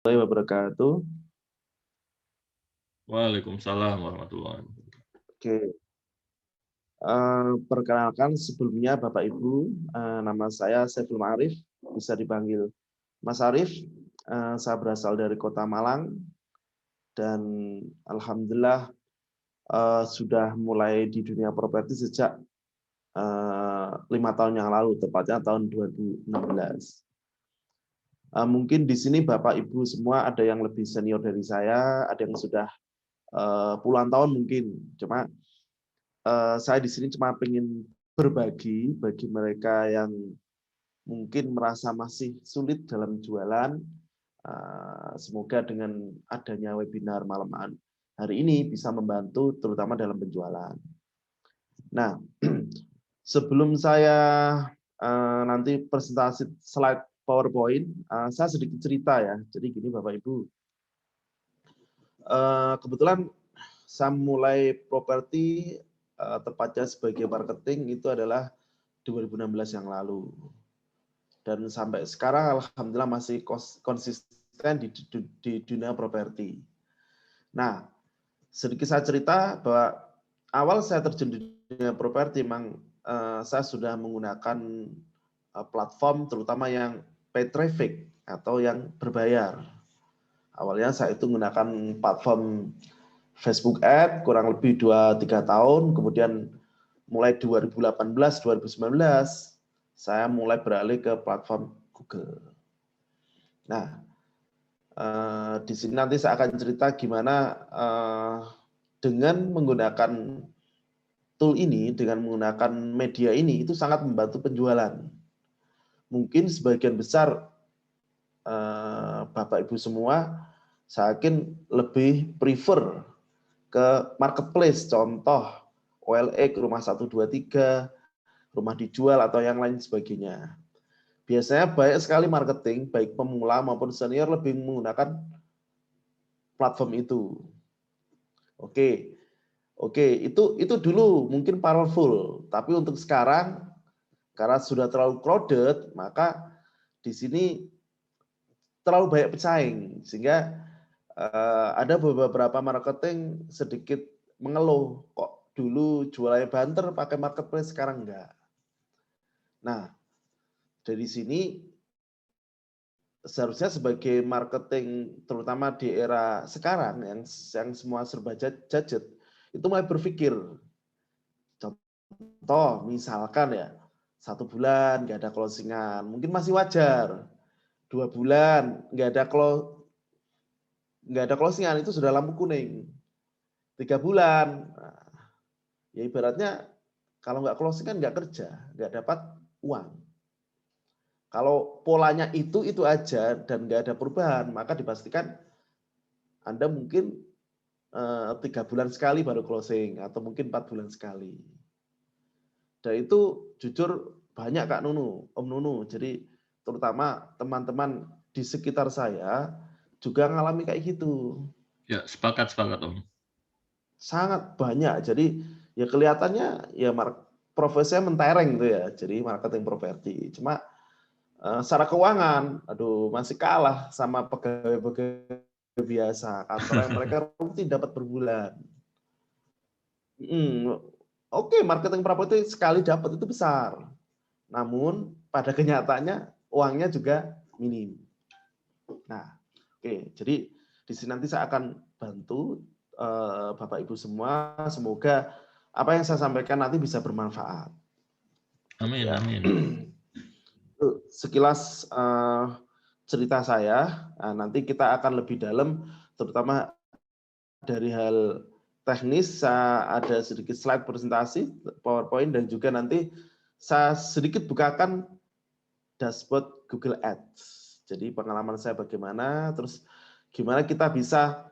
Warahmatullahi wabarakatuh. Waalaikumsalam warahmatullahi wabarakatuh. Oke, perkenalkan sebelumnya Bapak Ibu, nama saya Saiful Ma'arif, bisa dipanggil Mas Arif. Saya berasal dari Kota Malang dan alhamdulillah sudah mulai di dunia properti sejak 5 tahun yang lalu, tepatnya tahun 2016. Mungkin di sini Bapak Ibu semua ada yang lebih senior dari saya, ada yang sudah puluhan tahun mungkin. Cuma saya di sini cuma ingin berbagi bagi mereka yang mungkin merasa masih sulit dalam jualan. Semoga dengan adanya webinar malam hari ini bisa membantu terutama dalam penjualan. Nah, sebelum saya nanti presentasi slide PowerPoint, saya sedikit cerita ya. Jadi gini Bapak Ibu, kebetulan saya mulai properti tepatnya sebagai marketing itu adalah 2016 yang lalu. Dan sampai sekarang alhamdulillah masih konsisten di dunia properti. Nah, sedikit saya cerita bahwa awal saya terjun di dunia properti memang saya sudah menggunakan platform terutama yang pay traffic atau yang berbayar. Awalnya saya itu menggunakan platform Facebook Ad kurang lebih 2-3 tahun, kemudian mulai 2018-2019 saya mulai beralih ke platform Google. Nah, di sini nanti saya akan cerita gimana dengan menggunakan tool ini, dengan menggunakan media ini, itu sangat membantu penjualan. Mungkin sebagian besar Bapak Ibu semua, saya yakin lebih prefer ke marketplace, contoh OLX, Rumah 123, Rumah Dijual, atau yang lain sebagainya. Biasanya banyak sekali marketing, baik pemula maupun senior lebih menggunakan platform itu. Oke, itu dulu mungkin powerful, tapi untuk sekarang karena sudah terlalu crowded, maka di sini terlalu banyak pesaing, sehingga ada beberapa marketing sedikit mengeluh, kok dulu jualannya banter pakai marketplace, sekarang enggak. Nah, dari sini seharusnya sebagai marketing terutama di era sekarang yang semua serba gadget itu mulai berpikir, contoh misalkan ya 1 bulan nggak ada closingan mungkin masih wajar, 2 bulan nggak ada closingan itu sudah lampu kuning, 3 bulan ya ibaratnya kalau nggak closingan nggak kerja, nggak dapat uang. Kalau polanya itu aja dan nggak ada perubahan, maka dipastikan Anda mungkin 3 bulan sekali baru closing, atau mungkin 4 bulan sekali. Dan itu jujur banyak Kak Nunu, Om Nunu. Jadi terutama teman-teman di sekitar saya juga ngalami kayak gitu. Ya, sepakat Om. Sangat banyak. Jadi ya kelihatannya ya profesinya mentereng gitu ya. Jadi marketing properti. Cuma secara keuangan, aduh masih kalah sama pegawai-pegawai biasa. Kantor yang mereka rutin dapat per bulan. Oke, marketing properti sekali dapat itu besar. Namun pada kenyataannya uangnya juga minim. Nah, oke, jadi di sini nanti saya akan bantu Bapak Ibu semua. Semoga apa yang saya sampaikan nanti bisa bermanfaat. Amin, Ya. amin. Sekilas cerita saya, nanti kita akan lebih dalam, terutama dari hal teknis. Saya ada sedikit slide presentasi, PowerPoint, dan juga nanti saya sedikit bukakan dashboard Google Ads. Jadi pengalaman saya bagaimana, terus gimana kita bisa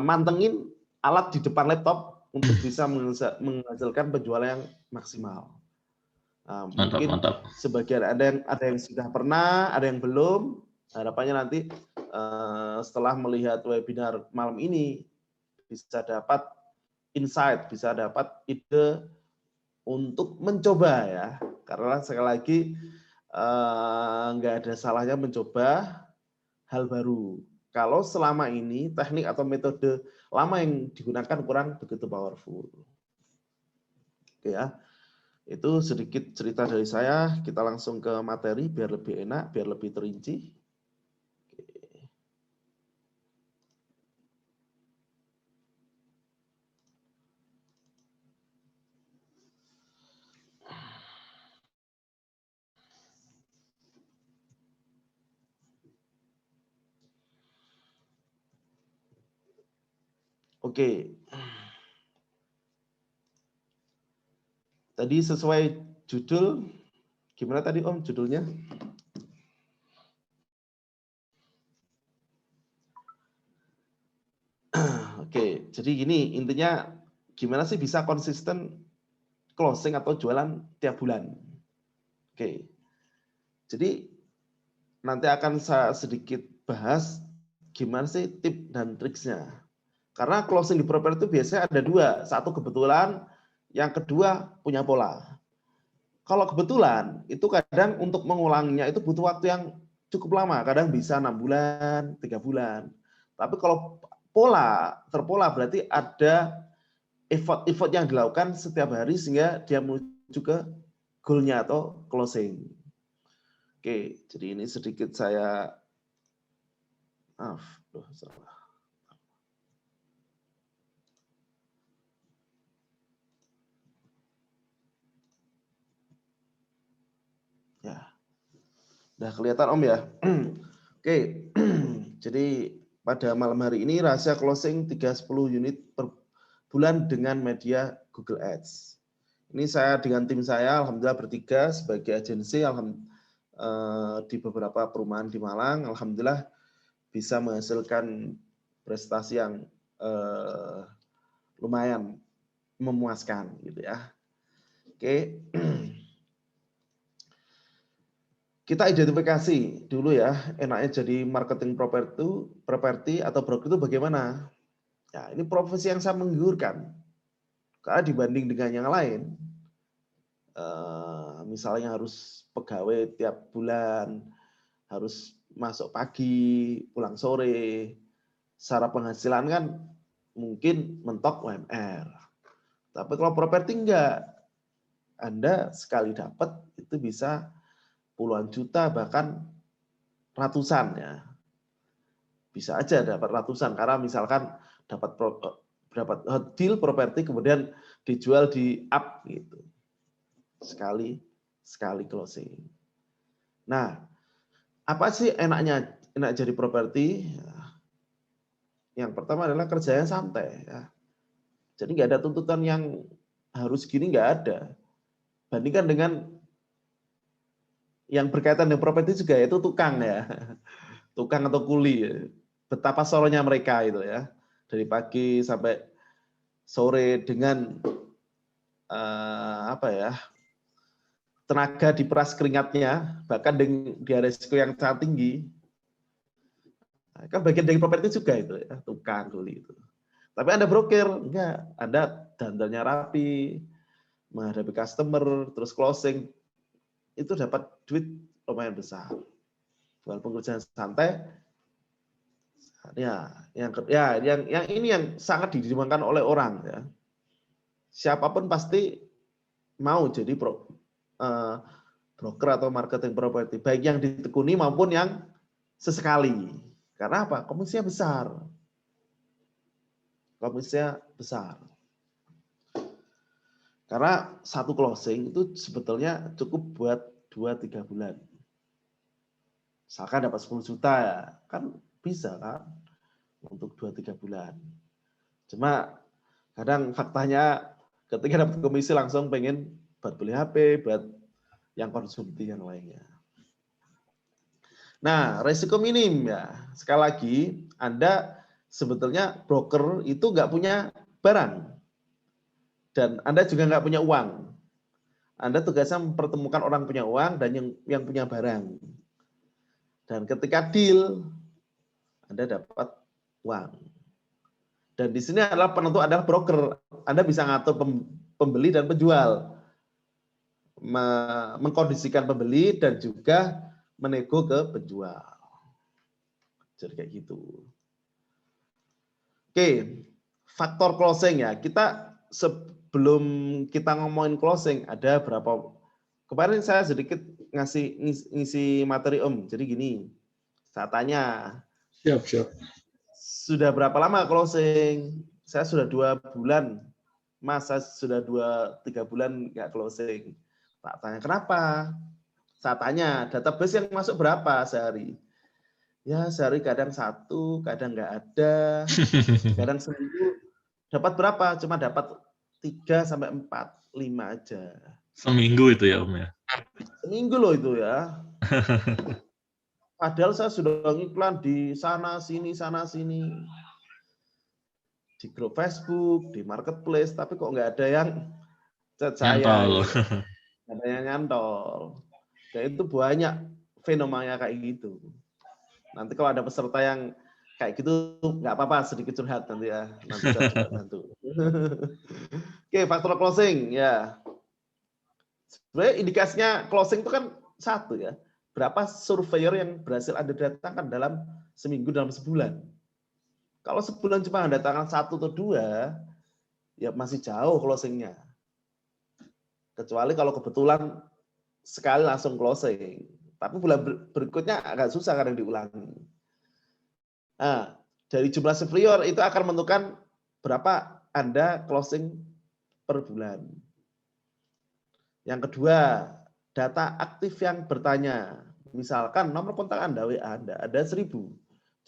mantengin alat di depan laptop untuk bisa menghasilkan penjualan yang maksimal. Mantap, Mungkin mantap. sebagian ada yang sudah pernah, ada yang belum. Harapannya nanti setelah melihat webinar malam ini bisa dapat insight, bisa dapat ide untuk mencoba ya. Karena sekali lagi nggak ada salahnya mencoba hal baru. kalau selama ini teknik atau metode lama yang digunakan kurang begitu powerful. Oke ya. Itu sedikit cerita dari saya. Kita langsung ke materi biar lebih enak, biar lebih terinci. Oke. Tadi sesuai judul, gimana tadi Om judulnya? Oke, jadi gini, intinya gimana sih bisa konsisten closing atau jualan tiap bulan? Oke, jadi nanti akan saya sedikit bahas gimana sih tip dan triksnya. Karena closing di broker itu biasanya ada dua, satu kebetulan, yang kedua punya pola. Kalau kebetulan itu kadang untuk mengulanginya itu butuh waktu yang cukup lama, kadang bisa 6 bulan, 3 bulan. Tapi kalau terpola berarti ada effort yang dilakukan setiap hari sehingga dia menuju ke goal-nya atau closing. Oke, jadi ini sedikit saya salah. Ya. Udah kelihatan Om ya? Oke. Jadi pada malam hari ini rahasia closing 310 unit per bulan dengan media Google Ads. Ini saya dengan tim saya alhamdulillah bertiga sebagai agensi di beberapa perumahan di Malang, alhamdulillah bisa menghasilkan prestasi yang lumayan memuaskan gitu ya. Oke. Kita identifikasi dulu ya, enaknya jadi marketing properti atau broker itu bagaimana? Ya, ini profesi yang sangat menggiurkan. Karena dibanding dengan yang lain, misalnya harus pegawai tiap bulan, harus masuk pagi, pulang sore, secara penghasilan kan mungkin mentok UMR. Tapi kalau properti enggak, Anda sekali dapat itu bisa puluhan juta bahkan ratusan ya, bisa aja dapat ratusan karena misalkan dapat deal properti kemudian dijual di up gitu sekali closing. Nah, apa sih enak jadi properti? Yang pertama adalah kerjanya santai ya. Jadi nggak ada tuntutan yang harus gini, nggak ada. Bandingkan dengan yang berkaitan dengan properti juga yaitu tukang ya. Tukang atau kuli ya. Betapa soronya mereka itu ya. Dari pagi sampai sore dengan tenaga diperas keringatnya, bahkan di resiko yang sangat tinggi. Kan bagian dari properti juga itu ya, tukang kuli itu. Tapi Anda broker, enggak. Anda dandannya rapi, menghadapi customer, terus closing, itu dapat duit lumayan besar. Walaupun kerjaan santai, yang ini yang sangat didimangkan oleh orang ya. Siapapun pasti mau jadi broker atau marketing properti, baik yang ditekuni maupun yang sesekali. Karena apa? Komisinya besar. Karena satu closing itu sebetulnya cukup buat 2-3 bulan. Misalkan dapat 10 juta ya, kan bisa kan untuk 2-3 bulan. Cuma kadang faktanya ketika dapat komisi langsung pengen buat beli HP, buat yang konsumsi yang lainnya. Nah, resiko minim ya. Sekali lagi, Anda sebetulnya broker itu nggak punya barang. Dan Anda juga nggak punya uang. Anda tugasnya mempertemukan orang punya uang dan yang punya barang. Dan ketika deal, Anda dapat uang. Dan di sini adalah penentu adalah broker. Anda bisa ngatur pembeli dan penjual. Mengkondisikan pembeli dan juga menego ke penjual. Jadi kayak gitu. Oke, faktor closing ya. Kita sebelum kita ngomongin closing, ada berapa. Kemarin saya sedikit ngisi materi Om. Jadi gini, saya tanya. Siap. Sudah berapa lama closing? Saya sudah 2 bulan. Mas, saya sudah 2-3 bulan nggak closing. Tak tanya kenapa? Saya tanya, database yang masuk berapa sehari? Ya sehari kadang 1, kadang nggak ada. Kadang seminggu dapat berapa? Cuma dapat 3-4, 5 aja. Seminggu itu ya Om ya? Seminggu loh itu ya. Padahal saya sudah ngiklan di sana sini. Di grup Facebook, di marketplace, tapi kok nggak ada yang chat saya. Nyantol. Gitu. Nggak ada yang nyantol. Dan itu banyak fenomena kayak gitu. Nanti kalau ada peserta yang kayak gitu, nggak apa-apa, sedikit curhat nanti ya. Nanti saya juga bantu. Oke, faktor closing ya. Sebenarnya indikasinya closing itu kan satu ya. Berapa surveyor yang berhasil Anda datangkan dalam seminggu, dalam sebulan. Kalau sebulan cuma datangkan 1 atau 2, ya masih jauh closingnya. Kecuali kalau kebetulan sekali langsung closing. Tapi bulan berikutnya agak susah kadang diulangi. Nah, dari jumlah surveyor itu akan menentukan berapa Anda closing per bulan. Yang kedua, data aktif yang bertanya. Misalkan nomor kontak Anda, WA Anda, ada 1000.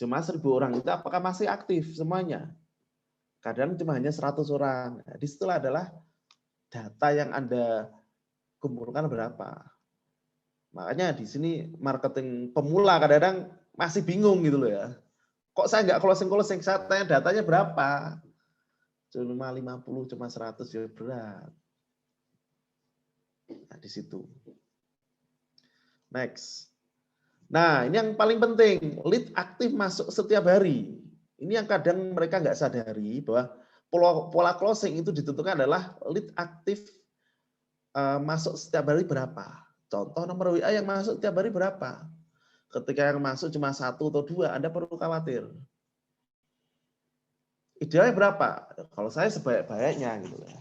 Cuma 1000 orang itu apakah masih aktif semuanya? Kadang cuma hanya 100 orang. Nah, di situ adalah data yang Anda kumpulkan berapa. Makanya di sini marketing pemula kadang-kadang masih bingung gitu loh ya. Kok saya nggak closing, saya tanya datanya berapa? Cuma 50, cuma 100, ya berat. Nah, di situ. Next. Nah, ini yang paling penting, lead aktif masuk setiap hari. Ini yang kadang mereka nggak sadari bahwa pola closing itu ditentukan adalah lead aktif masuk setiap hari berapa. Contoh nomor WA yang masuk setiap hari berapa. Ketika yang masuk cuma 1 atau 2, Anda perlu khawatir. Idealnya berapa? Kalau saya sebaik-baiknya gitu ya.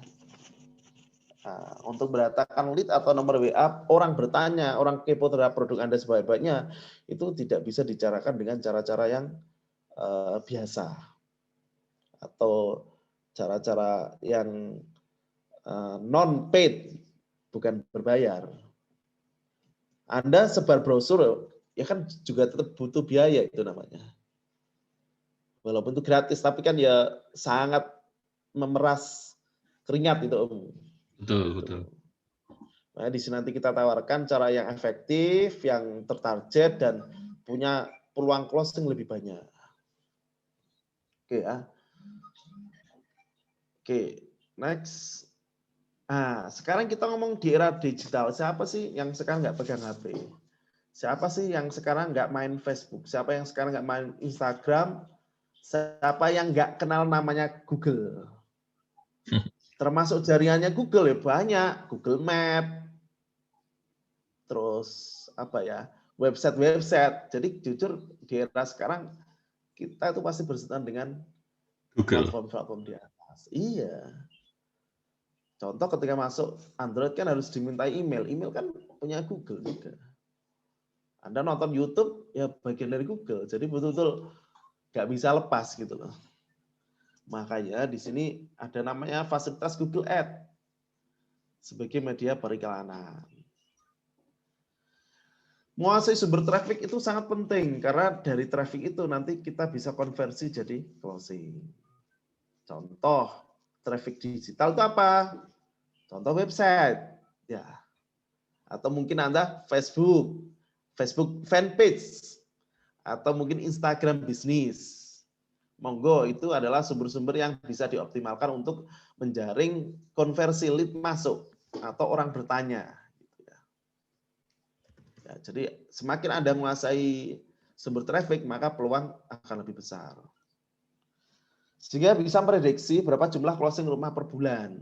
Nah, untuk mendatangkan lead atau nomor WA, orang bertanya, orang kepo terhadap produk Anda sebaik-baiknya, itu tidak bisa dicarakan dengan cara-cara yang biasa. Atau cara-cara yang non-paid, bukan berbayar. Anda sebar brosur, ya kan juga tetap butuh biaya itu namanya. Walaupun itu gratis, tapi kan ya sangat memeras keringat itu Om. Betul. Nah, di sini nanti kita tawarkan cara yang efektif, yang tertarget, dan punya peluang closing lebih banyak. Oke ya. Oke, next. Nah, sekarang kita ngomong di era digital. Siapa sih yang sekarang nggak pegang HP? Siapa sih yang sekarang nggak main Facebook? Siapa yang sekarang nggak main Instagram? Siapa yang nggak kenal namanya Google? Termasuk jaringannya Google ya banyak, Google Map, terus apa ya, website. Jadi jujur di era sekarang kita itu pasti bersentuhan dengan Google. platform-platform di atas. Iya. Contoh ketika masuk Android kan harus dimintai email kan punya Google juga. Anda nonton YouTube ya bagian dari Google, jadi betul-betul nggak bisa lepas gitu loh. Makanya di sini ada namanya fasilitas Google Ads sebagai media periklanan. Menguasai sumber traffic itu sangat penting karena dari traffic itu nanti kita bisa konversi jadi closing. Contoh traffic digital itu apa? Contoh website, ya. Atau mungkin Anda Facebook fanpage, atau mungkin Instagram bisnis. Monggo, itu adalah sumber-sumber yang bisa dioptimalkan untuk menjaring konversi lead masuk atau orang bertanya. Ya, jadi semakin Anda menguasai sumber traffic, maka peluang akan lebih besar. Sehingga bisa prediksi berapa jumlah closing rumah per bulan.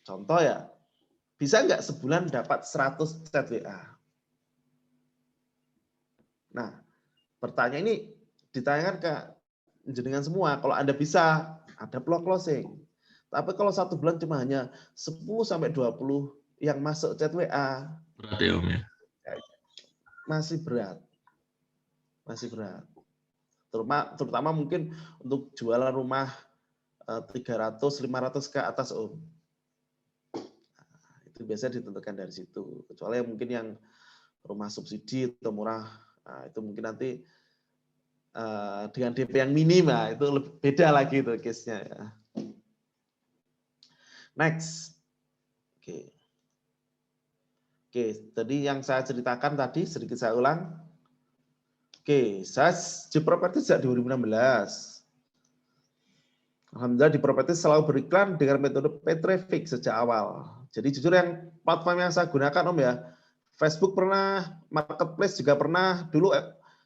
Contoh ya, bisa nggak sebulan dapat 100 chat WA? Nah, bertanya ini ditanyakan ke jenengan semua. Kalau Anda bisa, ada peluang closing. Tapi kalau 1 bulan cuma hanya 10-20 yang masuk chat WA, Berat ya Om ya. masih berat. Masih berat. Terutama mungkin untuk jualan rumah 300-500 ke atas Om. Itu biasanya ditentukan dari situ. Kecuali mungkin yang rumah subsidi atau murah, nah, itu mungkin nanti dengan DP yang minim, nah, itu lebih beda lagi itu case-nya. Ya. Next. Oke, tadi yang saya ceritakan tadi, sedikit saya ulang. Oke, saya di properti sejak 2016. Alhamdulillah di properti selalu beriklan dengan metode pay traffic sejak awal. Jadi jujur yang platform yang saya gunakan Om ya, Facebook pernah, Marketplace juga pernah. Dulu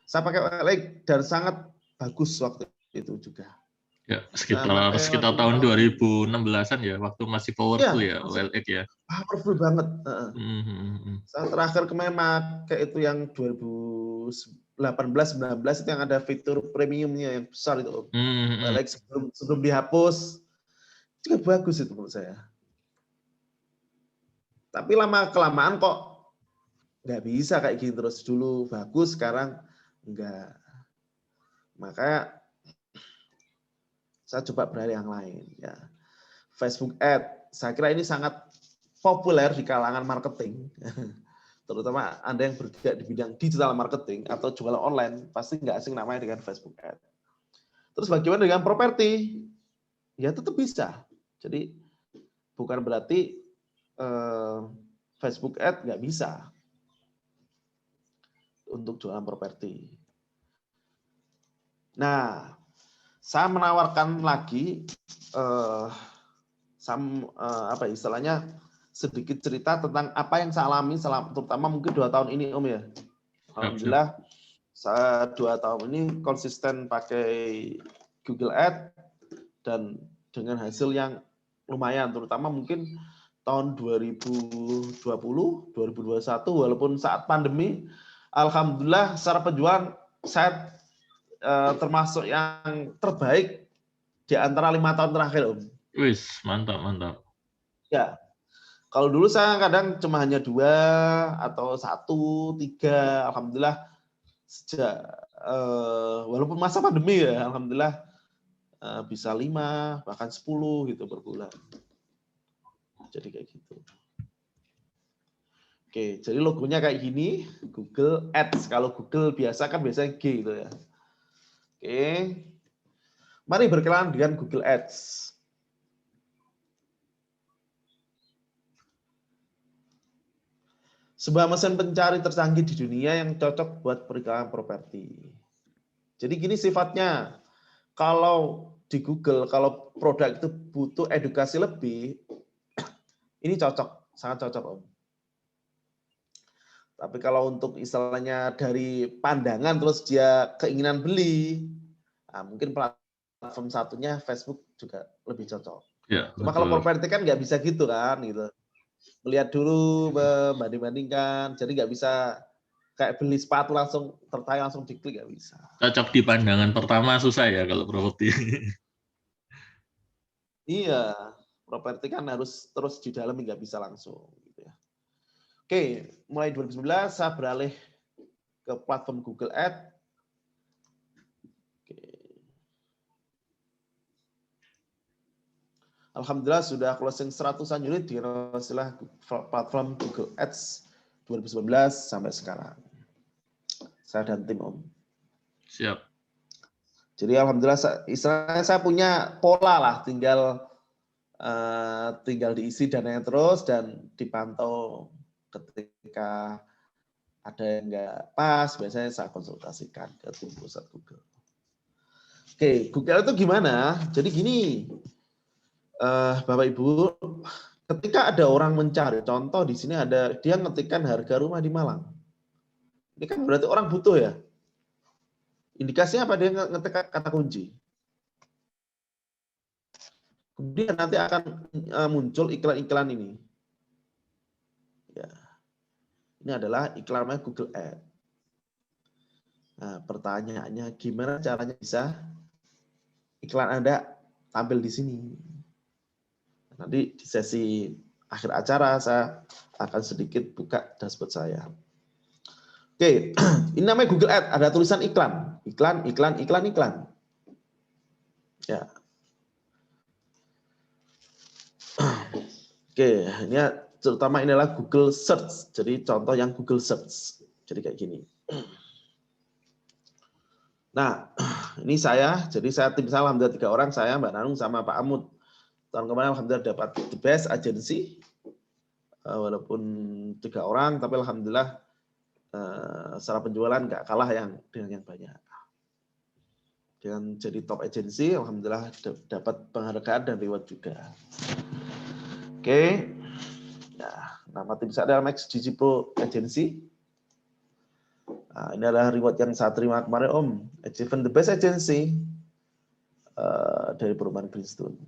saya pakai OLX dan sangat bagus waktu itu juga. Ya, sekitar tahun 2016-an ya, waktu masih powerful ya OLX ya. Powerful banget. Saya terakhir kemarin pakai itu yang 2018-19 itu yang ada fitur premiumnya yang besar itu. OLX sebelum dihapus, juga bagus itu menurut saya. Tapi lama-kelamaan kok nggak bisa kayak gini terus. Dulu bagus, sekarang enggak. Makanya saya coba beralih yang lain. Ya. Facebook Ad, saya kira ini sangat populer di kalangan marketing. Terutama Anda yang bergerak di bidang digital marketing atau jualan online, pasti nggak asing namanya dengan Facebook Ad. Terus bagaimana dengan properti? Ya tetap bisa. Jadi bukan berarti Facebook Ad nggak bisa untuk jualan properti. Nah, saya menawarkan lagi istilahnya sedikit cerita tentang apa yang saya alami terutama mungkin 2 tahun ini Om ya. Alhamdulillah saya 2 tahun ini konsisten pakai Google Ads dan dengan hasil yang lumayan, terutama mungkin tahun 2020, 2021 walaupun saat pandemi, alhamdulillah secara penjualan saya termasuk yang terbaik di antara 5 tahun terakhir Om. Wis, mantap. Ya, kalau dulu saya kadang cuma hanya 2 atau 1, 3, alhamdulillah sejak walaupun masa pandemi ya, alhamdulillah bisa 5 bahkan 10 gitu per bulan. Jadi kayak gitu. Oke, jadi logonya kayak gini, Google Ads. Kalau Google biasa kan biasanya G gitu ya. Oke. Mari berkenalan dengan Google Ads. Sebuah mesin pencari tercanggih di dunia yang cocok buat periklanan properti. Jadi gini sifatnya, kalau di Google, kalau produk itu butuh edukasi lebih, ini cocok, sangat cocok Om. Tapi kalau untuk istilahnya dari pandangan terus dia keinginan beli, nah mungkin platform satunya Facebook juga lebih cocok. Ya, cuma kalau properti kan nggak bisa gitu kan, gitu. Melihat dulu, membanding-bandingkan, jadi nggak bisa kayak beli sepatu langsung tertarik langsung diklik, nggak bisa. Cocok di pandangan pertama susah ya kalau properti. Iya, properti kan harus terus di dalam, nggak bisa langsung. Gitu ya. Oke, mulai 2019 saya beralih ke platform Google Ads. Alhamdulillah sudah closing 100-an unit di platform Google Ads 2019 sampai sekarang. Saya dan tim Om. Siap. Jadi alhamdulillah istilahnya saya punya pola lah, tinggal diisi dananya terus dan dipantau ketika ada yang nggak pas, biasanya saya konsultasikan ke tim pusat Google. Oke, Google itu gimana? Jadi gini, Bapak Ibu, ketika ada orang mencari, contoh di sini ada dia ngetikkan harga rumah di Malang. Ini kan berarti orang butuh ya. Indikasinya apa? Dia ngetikkan kata kunci. Kemudian nanti akan muncul iklan-iklan ini. Ya. Ini adalah iklan Google Ads. Nah, pertanyaannya gimana caranya bisa iklan Anda tampil di sini? Nanti di sesi akhir acara saya akan sedikit buka dashboard saya. Oke, ini namanya Google Ads, ada tulisan iklan. Iklan, iklan, iklan, iklan. Ya. Oke, ini terutama ini adalah Google Search. Jadi contoh yang Google Search. Jadi kayak gini. Nah, ini saya. Jadi saya tim saya alhamdulillah 3 orang, saya, Mbak Nanung, sama Pak Amut. Tahun kemarin alhamdulillah dapat the best agency. Walaupun 3 orang, tapi alhamdulillah secara penjualan nggak kalah dengan yang banyak. Dengan jadi top agency, alhamdulillah dapat penghargaan dan reward juga. Oke. Nah, nama tim saya adalah Max Gigi Pro Agency. Nah, ini adalah reward yang saya terima kemarin Om. Achievement the best agency dari perumahan Greenstone.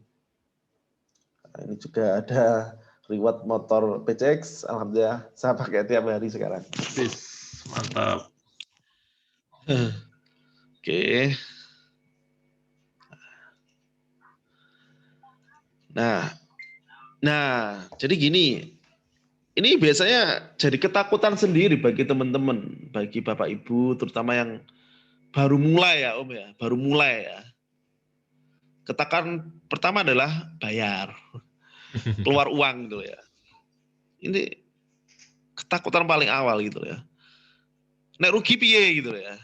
Nah, ini juga ada reward motor PCX. Alhamdulillah saya pakai tiap hari sekarang. Mantap. Oke. Nah, jadi gini. Ini biasanya jadi ketakutan sendiri bagi teman-teman, bagi Bapak Ibu, terutama yang baru mulai ya Om ya, baru mulai ya. Ketakutan pertama adalah bayar, keluar uang gitu ya. Ini ketakutan paling awal gitu ya. Nek rugi piye gitu ya.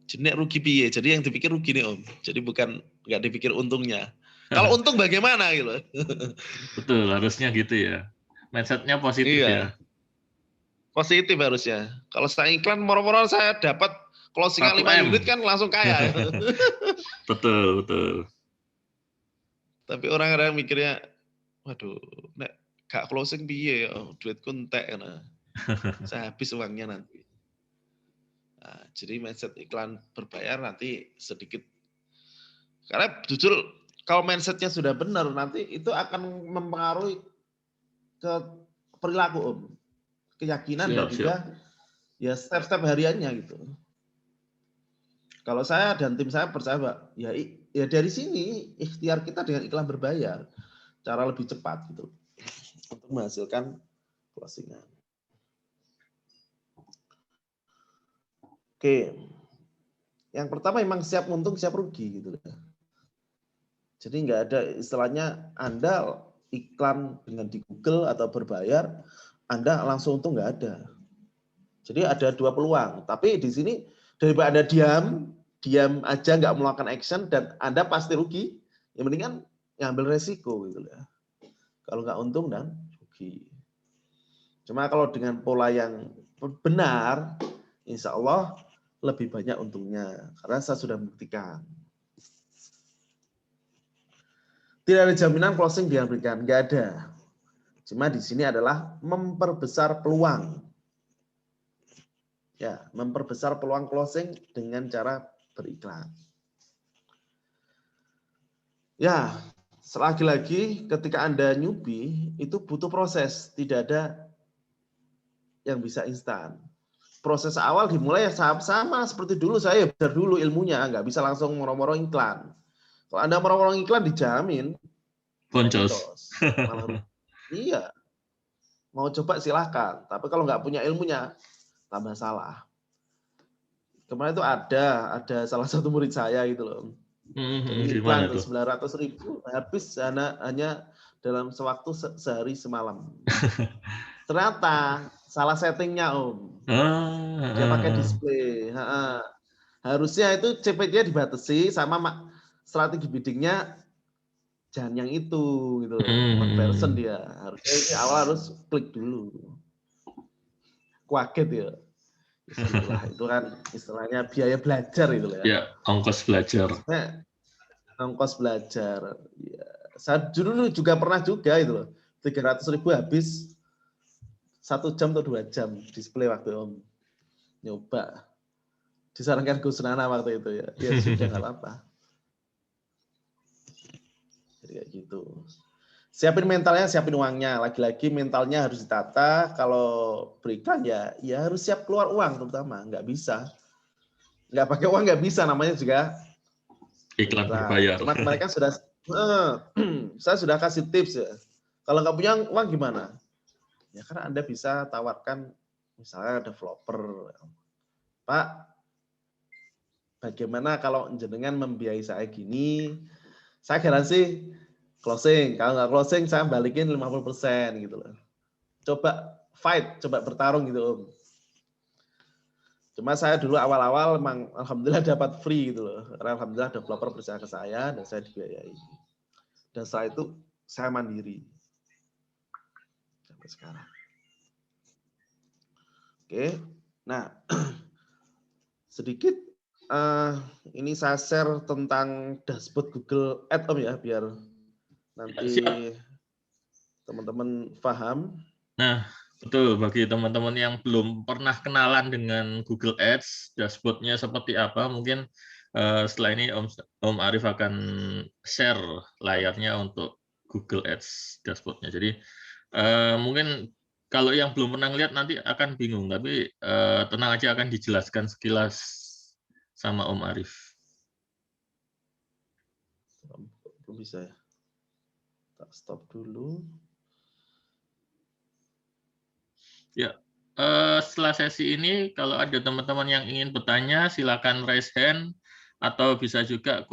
Jadi nek rugi piye, jadi yang dipikir rugi nih Om. Jadi bukan nggak dipikir untungnya. Kalau untung bagaimana gitu. Betul, harusnya gitu ya. Mindsetnya positif ya. Positif harusnya. Kalau saya iklan moro-moro saya dapat closingan 5 unit kan langsung kaya. Betul, betul. Tapi orang-orang mikirnya, waduh, nek gak closing piye ya, duitku entek nah. Saya habis uangnya nanti. Nah, jadi mindset iklan berbayar nanti sedikit. Karena jujur kalau mindsetnya sudah benar nanti itu akan mempengaruhi ke perilaku Om. Keyakinan dan juga ya step-step hariannya gitu. Kalau saya dan tim saya percaya Pak, ya dari sini ikhtiar kita dengan iklan berbayar cara lebih cepat gitu untuk menghasilkan closingan. Oke, yang pertama memang siap untung siap rugi gitu. Jadi nggak ada istilahnya Anda iklan dengan di Google atau berbayar, Anda langsung untung nggak ada. Jadi ada 2 peluang. Tapi di sini daripada Anda diam aja nggak melakukan action dan Anda pasti rugi, ya mendingan ngambil resiko gitu ya. Kalau nggak untung dan rugi. Cuma kalau dengan pola yang benar, insya Allah lebih banyak untungnya. Karena saya sudah membuktikan. Tidak ada jaminan closing diberikan, nggak ada. Cuma di sini adalah memperbesar peluang. Ya, memperbesar peluang closing dengan cara beriklan. Ya, selagi lagi ketika Anda newbie itu butuh proses, tidak ada yang bisa instan. Proses awal dimulai sama seperti dulu saya belajar dulu ilmunya, nggak bisa langsung moro-moro iklan. Kalau Anda moro-moro iklan dijamin boncos. Malah iya. Mau coba silahkan, tapi kalau nggak punya ilmunya tambah salah. Kemarin itu ada salah satu murid saya gitu loh. Jadi iklan 900.000 habis hanya dalam sewaktu sehari semalam. Ternyata salah settingnya Om. Dia pakai display. Harusnya itu CPC-nya dibatasi sama strategi biddingnya jangan yang itu gitu. Conversion dia. Harusnya ini awal harus klik dulu. Kaget ya. Itu kan istilahnya biaya belajar itu ya. Ya, ongkos belajar. Nah, ongkos belajar. Ya. Saya dulu juga pernah juga itu loh. 300.000 habis 1 jam atau 2 jam display waktu Om nyoba. Disarankan Gus Nana waktu itu ya. Ya sudah nggak apa-apa. Jadi kayak gitu. siapin mentalnya, siapin uangnya. Lagi-lagi mentalnya harus ditata. Kalau beriklan ya harus siap keluar uang terutama. Nggak bisa. Nggak pakai uang nggak bisa, namanya juga iklan beriklan. berbayar. Cuma mereka sudah, saya sudah kasih tips ya. Kalau nggak punya uang gimana? Ya kan Anda bisa tawarkan, misalnya developer, Pak, bagaimana kalau jenengan membiayai saya gini, saya garansi closing. Kalau nggak closing, saya balikin 50% gitu loh. Coba fight, coba bertarung gitu Om. Cuma saya dulu awal-awal memang alhamdulillah dapat free gitu loh. Karena alhamdulillah developer percaya ke saya dan saya dibiayai. Dan setelah itu saya mandiri. Sampai sekarang. Oke. Nah, sedikit ini saya share tentang dashboard Google Ads Om ya, biar nanti teman-teman paham. Nah, betul, bagi teman-teman yang belum pernah kenalan dengan Google Ads, dashboard-nya seperti apa, mungkin setelah ini Om Arif akan share layarnya untuk Google Ads dashboard-nya. Jadi mungkin kalau yang belum pernah lihat nanti akan bingung, tapi tenang aja, akan dijelaskan sekilas sama Om Arif. Belum bisa ya. Tak stop dulu. Ya, setelah sesi ini kalau ada teman-teman yang ingin bertanya, silakan raise hand atau bisa juga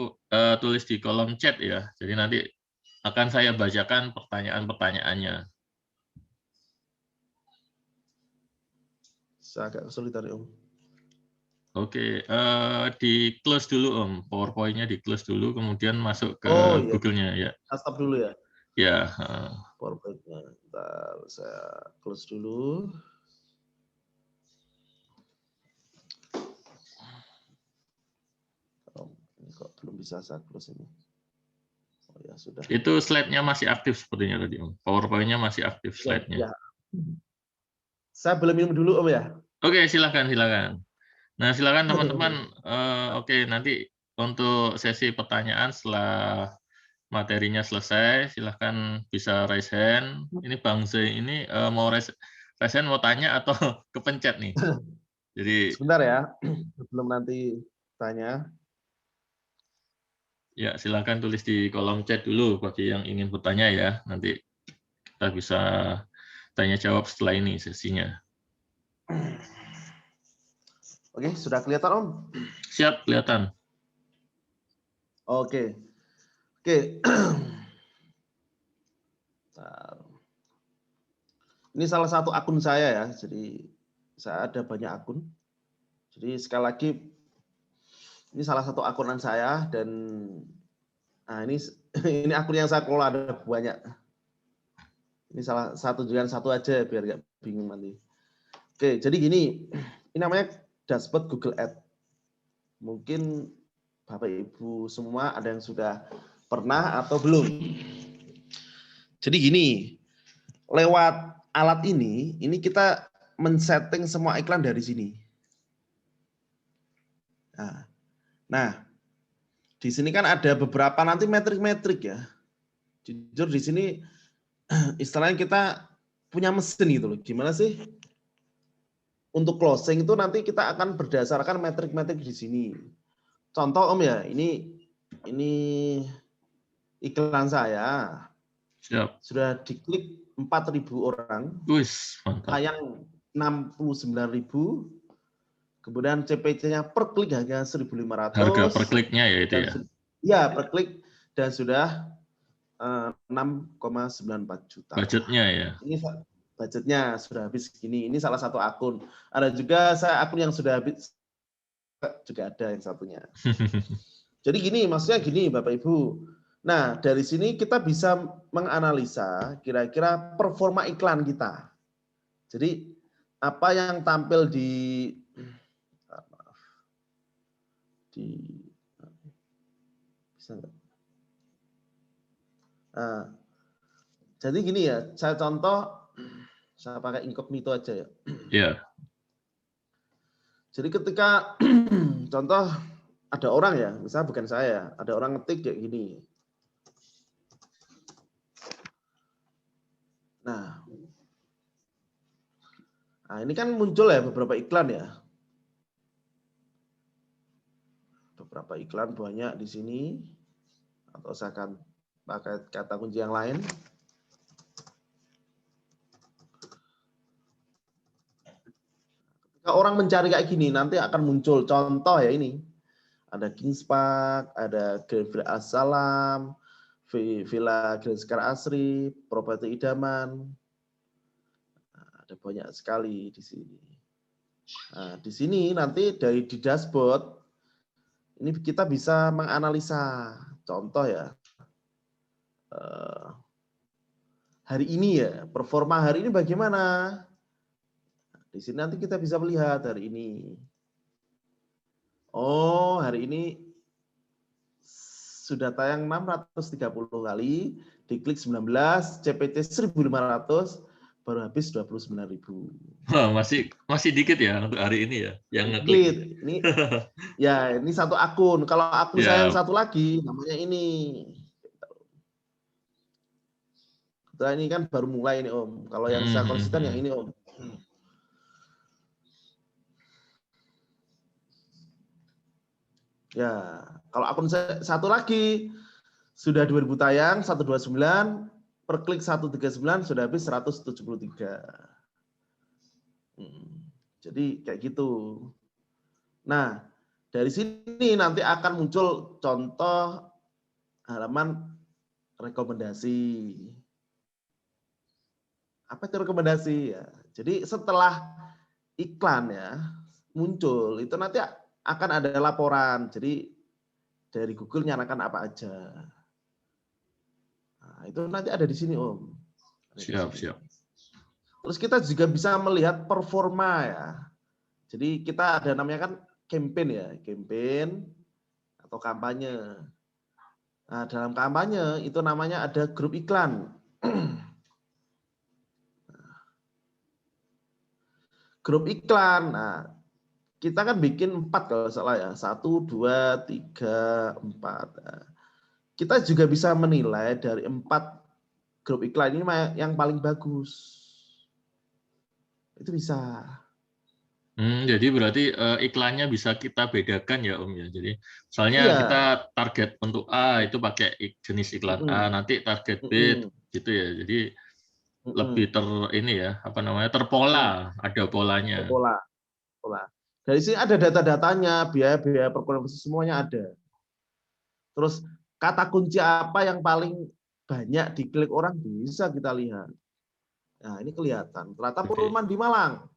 tulis di kolom chat ya. Jadi nanti akan saya bacakan pertanyaan-pertanyaannya. Saya agak kesulitan Om. Oke, di close dulu Om, PowerPoint-nya di close dulu, kemudian masuk ke Iya. Google-nya ya. Stop dulu ya. Ya. PowerPoint-nya. Bentar, saya close dulu. Ini kok belum bisa saya close ini. Oh ya sudah. Itu slide-nya masih aktif sepertinya tadi Om. PowerPoint-nya masih aktif slide-nya. Ya. Saya boleh minum dulu Om ya? Oke, silakan. Nah, silakan teman-teman. Oke, nanti untuk sesi pertanyaan setelah materinya selesai, silakan bisa raise hand. Ini Bang Zai ini mau raise hand, mau tanya atau kepencet nih? Jadi sebentar ya, sebelum nanti tanya. ya silakan tulis di kolom chat dulu bagi yang ingin bertanya ya. Nanti kita bisa tanya jawab setelah ini sesinya. Oke, sudah kelihatan Om? Siap, kelihatan. Oke. Ini salah satu akun saya ya, jadi saya ada banyak akun. Jadi sekali lagi, ini salah satu akunan saya dan nah ini akun yang saya kelola, ada banyak. Ini salah satu jangan satu aja biar nggak bingung nanti. Oke, jadi gini, ini namanya dashboard Google Ads. Mungkin Bapak Ibu semua ada yang sudah pernah atau belum. Jadi gini, lewat alat ini kita men-setting semua iklan dari sini. Nah, di sini kan ada beberapa nanti metrik-metrik ya. Jujur di sini istilahnya kita punya mesin gitu loh. Gimana sih? Untuk closing itu nanti kita akan berdasarkan metrik-metrik di sini. Contoh Om ya, ini iklan saya. Siap. Sudah diklik 4.000 orang. Wis, mantap. Tayang 69.000. Kemudian CPC-nya per klik hanya 1.500. Harga per kliknya ya itu ya? Ya, per klik dan sudah 6,94 juta. Budgetnya ya? Ini budgetnya sudah habis segini. Ini salah satu akun. Ada juga saya akun yang sudah habis, juga ada yang satunya. Jadi gini, maksudnya gini Bapak Ibu. Nah, dari sini kita bisa menganalisa kira-kira performa iklan kita. Jadi apa yang tampil bisa enggak? Nah, jadi gini ya, saya contoh, saya pakai incognito aja ya. Iya. Jadi ketika contoh ada orang ya, misalnya bukan saya, ada orang ngetik kayak gini. Nah, ini kan muncul ya beberapa iklan ya. Beberapa iklan banyak di sini. Atau saya akan pakai kata kunci yang lain. Ketika orang mencari kayak gini, nanti akan muncul contoh ya ini. Ada Kings Park, ada Grand Villa As-Salam, Villa Grand Sekar Asri, Properti Idaman. Ada banyak sekali di sini. Nah, di sini nanti di dashboard, ini kita bisa menganalisa. Contoh ya, hari ini ya, performa hari ini bagaimana? Di sini nanti kita bisa melihat hari ini. Oh, hari ini sudah tayang 630 kali, diklik 19, CPT 1.500, baru habis 29.000. Wah, masih dikit ya untuk hari ini ya yang ngeklik. Ini ya, ini satu akun. Kalau akun saya yang satu lagi namanya ini. Setelah ini kan baru mulai ini Om. Kalau yang saya konsisten yang ini Om. Ya, kalau akun saya satu lagi sudah 2000 tayang, 129, per klik 139 sudah habis 173. Jadi kayak gitu. Nah, dari sini nanti akan muncul contoh halaman rekomendasi. Apa itu rekomendasi ya? Jadi setelah iklan ya muncul, itu nanti akan ada laporan. Jadi dari Google nyalakan apa aja. Nah, itu nanti ada di sini Om. Siap. Terus kita juga bisa melihat performa ya. Jadi kita ada namanya kan campaign ya, campaign atau kampanye. Nah, dalam kampanye itu namanya ada grup iklan. Grup iklan. Nah, kita kan bikin 4 kalau salah ya. 1, 2, 3, 4. Nah, kita juga bisa menilai dari 4 grup iklan ini yang paling bagus. Itu bisa. Jadi berarti iklannya bisa kita bedakan ya Om ya. Jadi misalnya kita target untuk A itu pakai jenis iklan A, nanti target B gitu ya. Jadi lebih terpola, ada polanya. Pola. Dari sini ada data-datanya, biaya-biaya perkonversi semuanya ada. Terus kata kunci apa yang paling banyak diklik orang bisa kita lihat. Nah, ini kelihatan. Ternyata Purman di Malang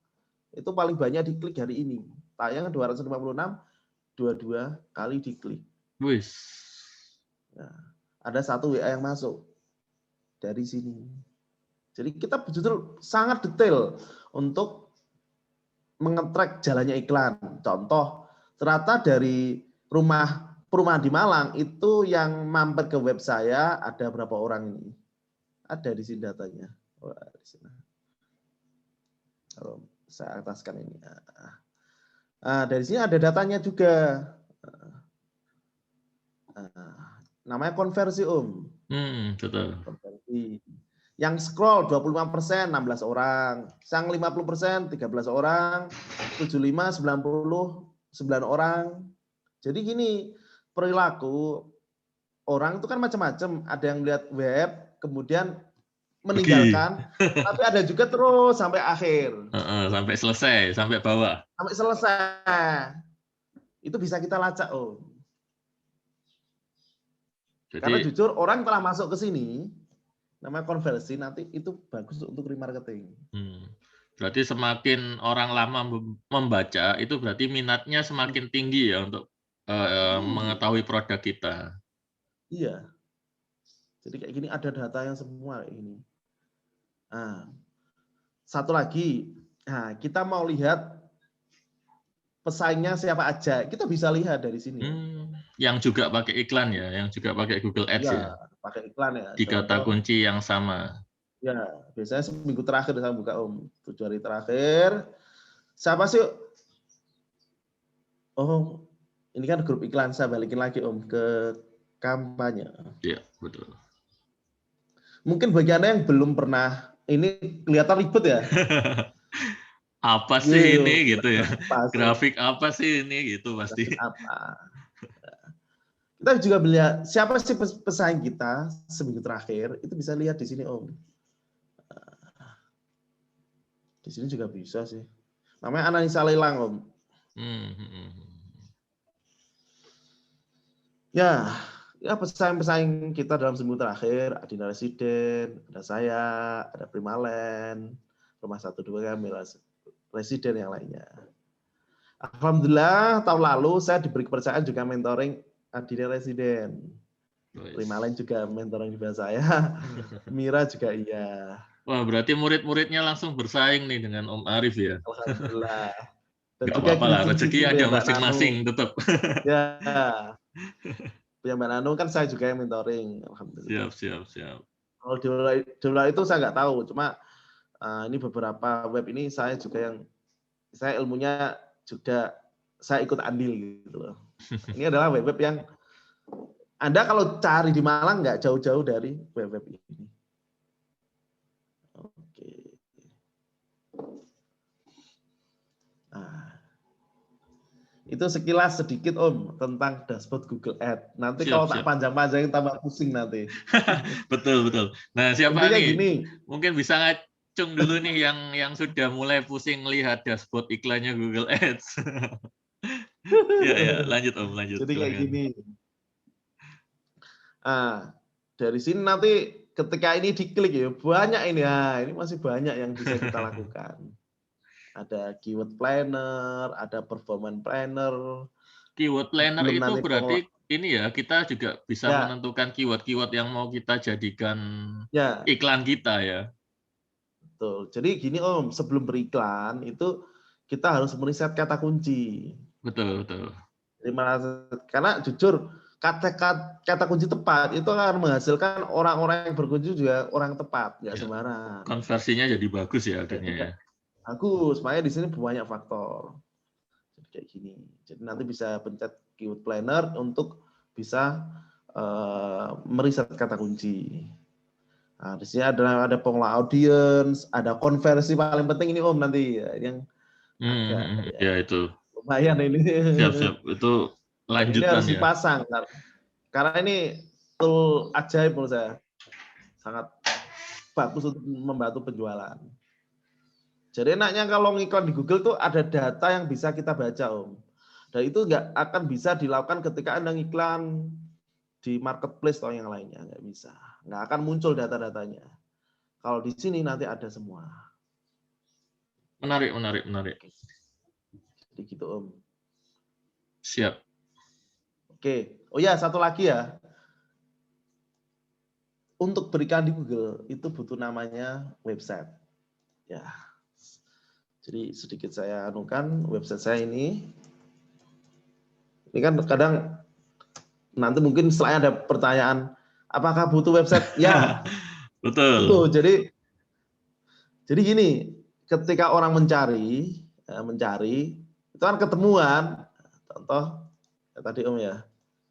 itu paling banyak diklik hari ini. Tayang 256, 22 kali diklik. Wis. Nah, ada 1 WA yang masuk dari sini. Jadi kita betul-betul sangat detail untuk mengetrack jalannya iklan. Contoh, ternyata dari perumahan di Malang itu yang mampir ke web saya ada berapa orang ini? Ada di sini datanya. Wah, di sini. Kalau saya ataskan ini. Nah, dari sini ada datanya juga. Namanya konversi Om. Betul. Konversi. Yang scroll 25%, 16 orang. Yang 50%, 13 orang. 75, 90, 9 orang. Jadi gini, perilaku orang itu kan macam-macam. Ada yang melihat web, kemudian meninggalkan, tapi ada juga terus sampai akhir. Sampai selesai, sampai bawah. Sampai selesai. Itu bisa kita lacak Om. Jadi, karena jujur orang telah masuk ke sini, namanya konversi, nanti itu bagus untuk remarketing. Berarti semakin orang lama membaca, itu berarti minatnya semakin tinggi ya untuk mengetahui produk kita. Iya. Jadi kayak gini ada data yang semua ini. Nah, satu lagi, nah, kita mau lihat pesaingnya siapa aja, kita bisa lihat dari sini. Yang juga pakai iklan ya, yang juga pakai Google Ads ya. Pakai iklan ya. Di kata kunci yang sama. Ya, biasanya seminggu terakhir saya buka Om, 7 hari terakhir. Siapa sih? Oh, ini kan grup iklan, saya balikin lagi Om ke kampanye. Iya, betul. Mungkin bagi Anda yang belum pernah ini kelihatan ribet ya. Apa sih Yo, ini gitu ya? pasti. Grafik apa sih ini gitu pasti. Apa? Kita juga melihat siapa sih pesaing kita seminggu terakhir, itu bisa lihat di sini Om. Di sini juga bisa sih. Namanya analisa lelang Om. Ya, pesaing-pesaing kita dalam seminggu terakhir, Adina Residen, ada saya, ada Primalen, Rumah 12 kami, Residen yang lainnya. Alhamdulillah tahun lalu saya diberi kepercayaan juga mentoring Adina Residen. Primalen juga mentoring juga saya. Mira juga iya. Wah, berarti murid-muridnya langsung bersaing nih dengan Om Arif ya. Alhamdulillah. Dan Nggak juga apa-apa lah, rezeki gitu ada ya Mbak Nano. masing-masing tetap. Ya, ya Mbak Nano kan saya juga yang mentoring. Alhamdulillah. Siap. Kalau dulu itu saya nggak tahu, cuma ini beberapa web ini saya juga yang saya ilmunya juga saya ikut andil gitu loh. Ini adalah web-web yang Anda kalau cari di Malang nggak jauh-jauh dari web-web ini. Oke. Nah, itu sekilas sedikit Om tentang dashboard Google Ads. Nanti kalau tak panjang-panjangin tambah pusing nanti. Betul. Nah, siapa Intinya nih? Gini. Mungkin bisa ngacung dulu nih yang sudah mulai pusing lihat dashboard iklannya Google Ads. Ya, lanjut Om, lanjut. Jadi kayak Silakan. gini. Dari sini nanti ketika ini diklik ya banyak ini. Ini masih banyak yang bisa kita lakukan. Ada keyword planner, ada performance planner. Keyword planner Belum itu nanti berarti ini ya, kita juga bisa ya, menentukan keyword-keyword yang mau kita jadikan ya, iklan kita ya. betul. Jadi gini Om, sebelum beriklan itu kita harus meriset kata kunci. Betul. Karena jujur kata kunci tepat itu akan menghasilkan orang-orang yang berkunjung juga orang tepat, nggak sembarang. Konversinya jadi bagus ya akhirnya ya. Bagus, makanya di sini banyak faktor. Jadi kayak gini. Jadi nanti bisa pencet keyword planner untuk bisa meriset kata kunci. Nah, di sini ada pengelola audience, ada konversi paling penting ini Om nanti ya, yang agak Ya itu. lumayan ini. Siap. Itu Dan ini lanjutan harus ya. dipasang karena ini tool ajaib menurut saya. Sangat bagus untuk membantu penjualan. Jadi enaknya kalau ngiklan di Google tuh ada data yang bisa kita baca Om. Dan itu nggak akan bisa dilakukan ketika Anda ngiklan di marketplace atau yang lainnya, nggak bisa. Nggak akan muncul data-datanya. Kalau di sini nanti ada semua. Menarik. Jadi gitu Om. Siap. Oke. Oh ya, satu lagi ya. Untuk berikan di Google itu butuh namanya website. Ya. Jadi sedikit saya anukan website saya ini. Ini kan kadang nanti mungkin setelahnya ada pertanyaan, apakah butuh website? Ya. Betul. Jadi gini, ketika orang mencari itu kan ketemuan. Contoh tadi Om ya.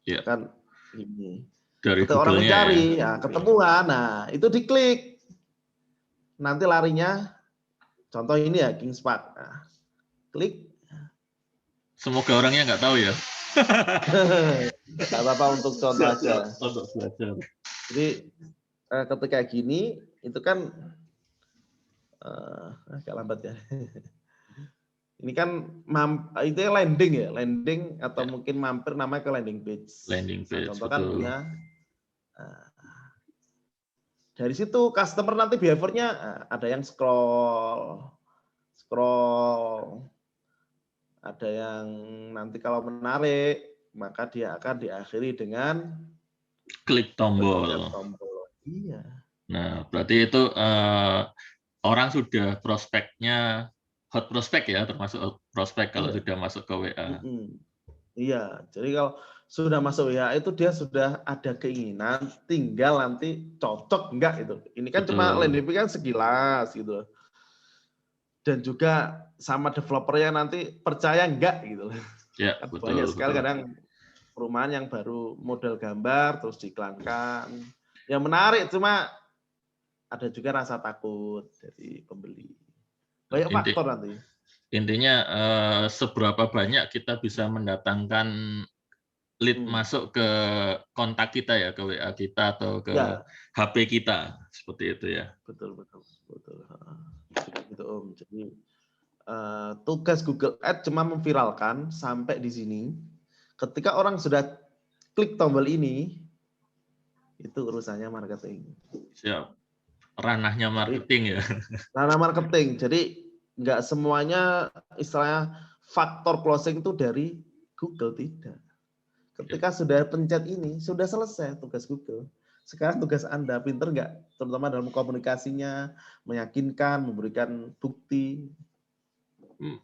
Ya. Kan ini. Dari Ketika orang mencari, ya. ketemuan. Nah, itu diklik. Nanti larinya contoh ini ya Kingspark. Nah, klik. Semoga orangnya nggak tahu ya. Nggak apa-apa untuk contoh aja. Untuk belajar. Jadi ketika gini itu kan agak lambat ya. Ini kan itu landing ya, landing atau mungkin mampir namanya ke landing page. Landing page. Contoh kan punya. Dari situ customer nanti behavior-nya ada yang scroll, ada yang nanti kalau menarik maka dia akan diakhiri dengan klik tombol. Iya. Nah, berarti itu orang sudah prospeknya hot prospek ya, termasuk prospek kalau sudah masuk ke WA. Iya, jadi kalau sudah masuk WA itu dia sudah ada keinginan, tinggal nanti cocok enggak itu. Ini kan cuma landing page kan sekilas gitu. Dan juga sama developernya nanti percaya enggak gitu. Ya, banyak sekali kadang perumahan yang baru model gambar terus diiklankan. Yang menarik cuma ada juga rasa takut dari pembeli. Banyak faktor nanti. Intinya seberapa banyak kita bisa mendatangkan lead masuk ke kontak kita ya, ke WA kita atau ke HP kita, seperti itu ya. Betul. Gitu Om. Jadi tugas Google Ads cuma memviralkan sampai di sini. Ketika orang sudah klik tombol ini, itu urusannya marketing. Siap. Ranahnya marketing ya. Ranah marketing. Jadi nggak semuanya istilahnya faktor closing itu dari Google, tidak. Ketika sudah pencet ini, sudah selesai tugas Google. Sekarang tugas Anda, pinter nggak? Terutama dalam komunikasinya, meyakinkan, memberikan bukti.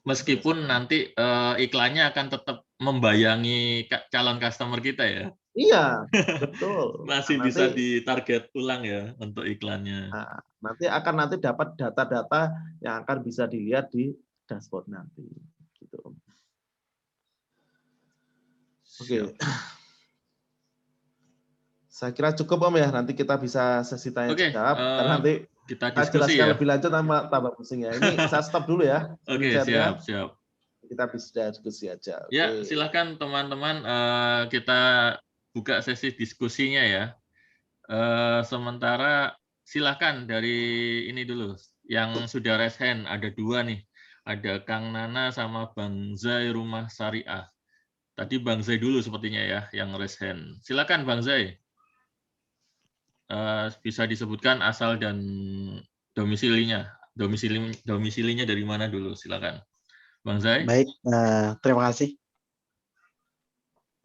Meskipun nanti iklannya akan tetap membayangi calon customer kita ya. Iya, betul. Masih bisa ditarget ulang ya untuk iklannya. Nah, nanti dapat data-data yang akan bisa dilihat di dashboard nanti. Gitu. Oke. Saya kira cukup Om ya. Nanti kita bisa sesi tanya jawab. Karena nanti kita diskusi jelaskan ya. lebih lanjut tambah pusing ya. Ini saya stop dulu ya. Oke, siap. Kita bisa diskusi aja. Ya, silakan teman-teman kita buka sesi diskusinya ya. Sementara silakan dari ini dulu. Yang sudah raise hand ada 2 nih. Ada Kang Nana sama Bang Zai Rumah Syariah. Tadi Bang Zai dulu sepertinya ya yang raise hand. Silakan Bang Zai. Bisa disebutkan asal dan domisilinya. Domisilinya dari mana dulu, silakan. Bang Zai. Baik, terima kasih.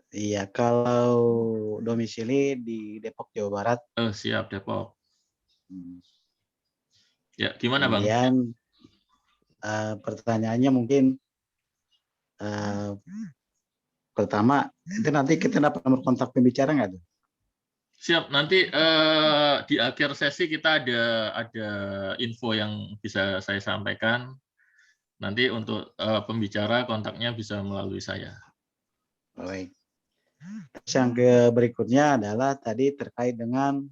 Iya, kalau domisili di Depok, Jawa Barat. Oh, siap, Depok. Ya, gimana Bang? Kemudian pertanyaannya mungkin pertama, itu nanti kita dapat nomor kontak pembicara nggak tuh? Siap, nanti di akhir sesi kita ada info yang bisa saya sampaikan. Nanti untuk pembicara kontaknya bisa melalui saya. Baik. Terus yang berikutnya adalah tadi terkait dengan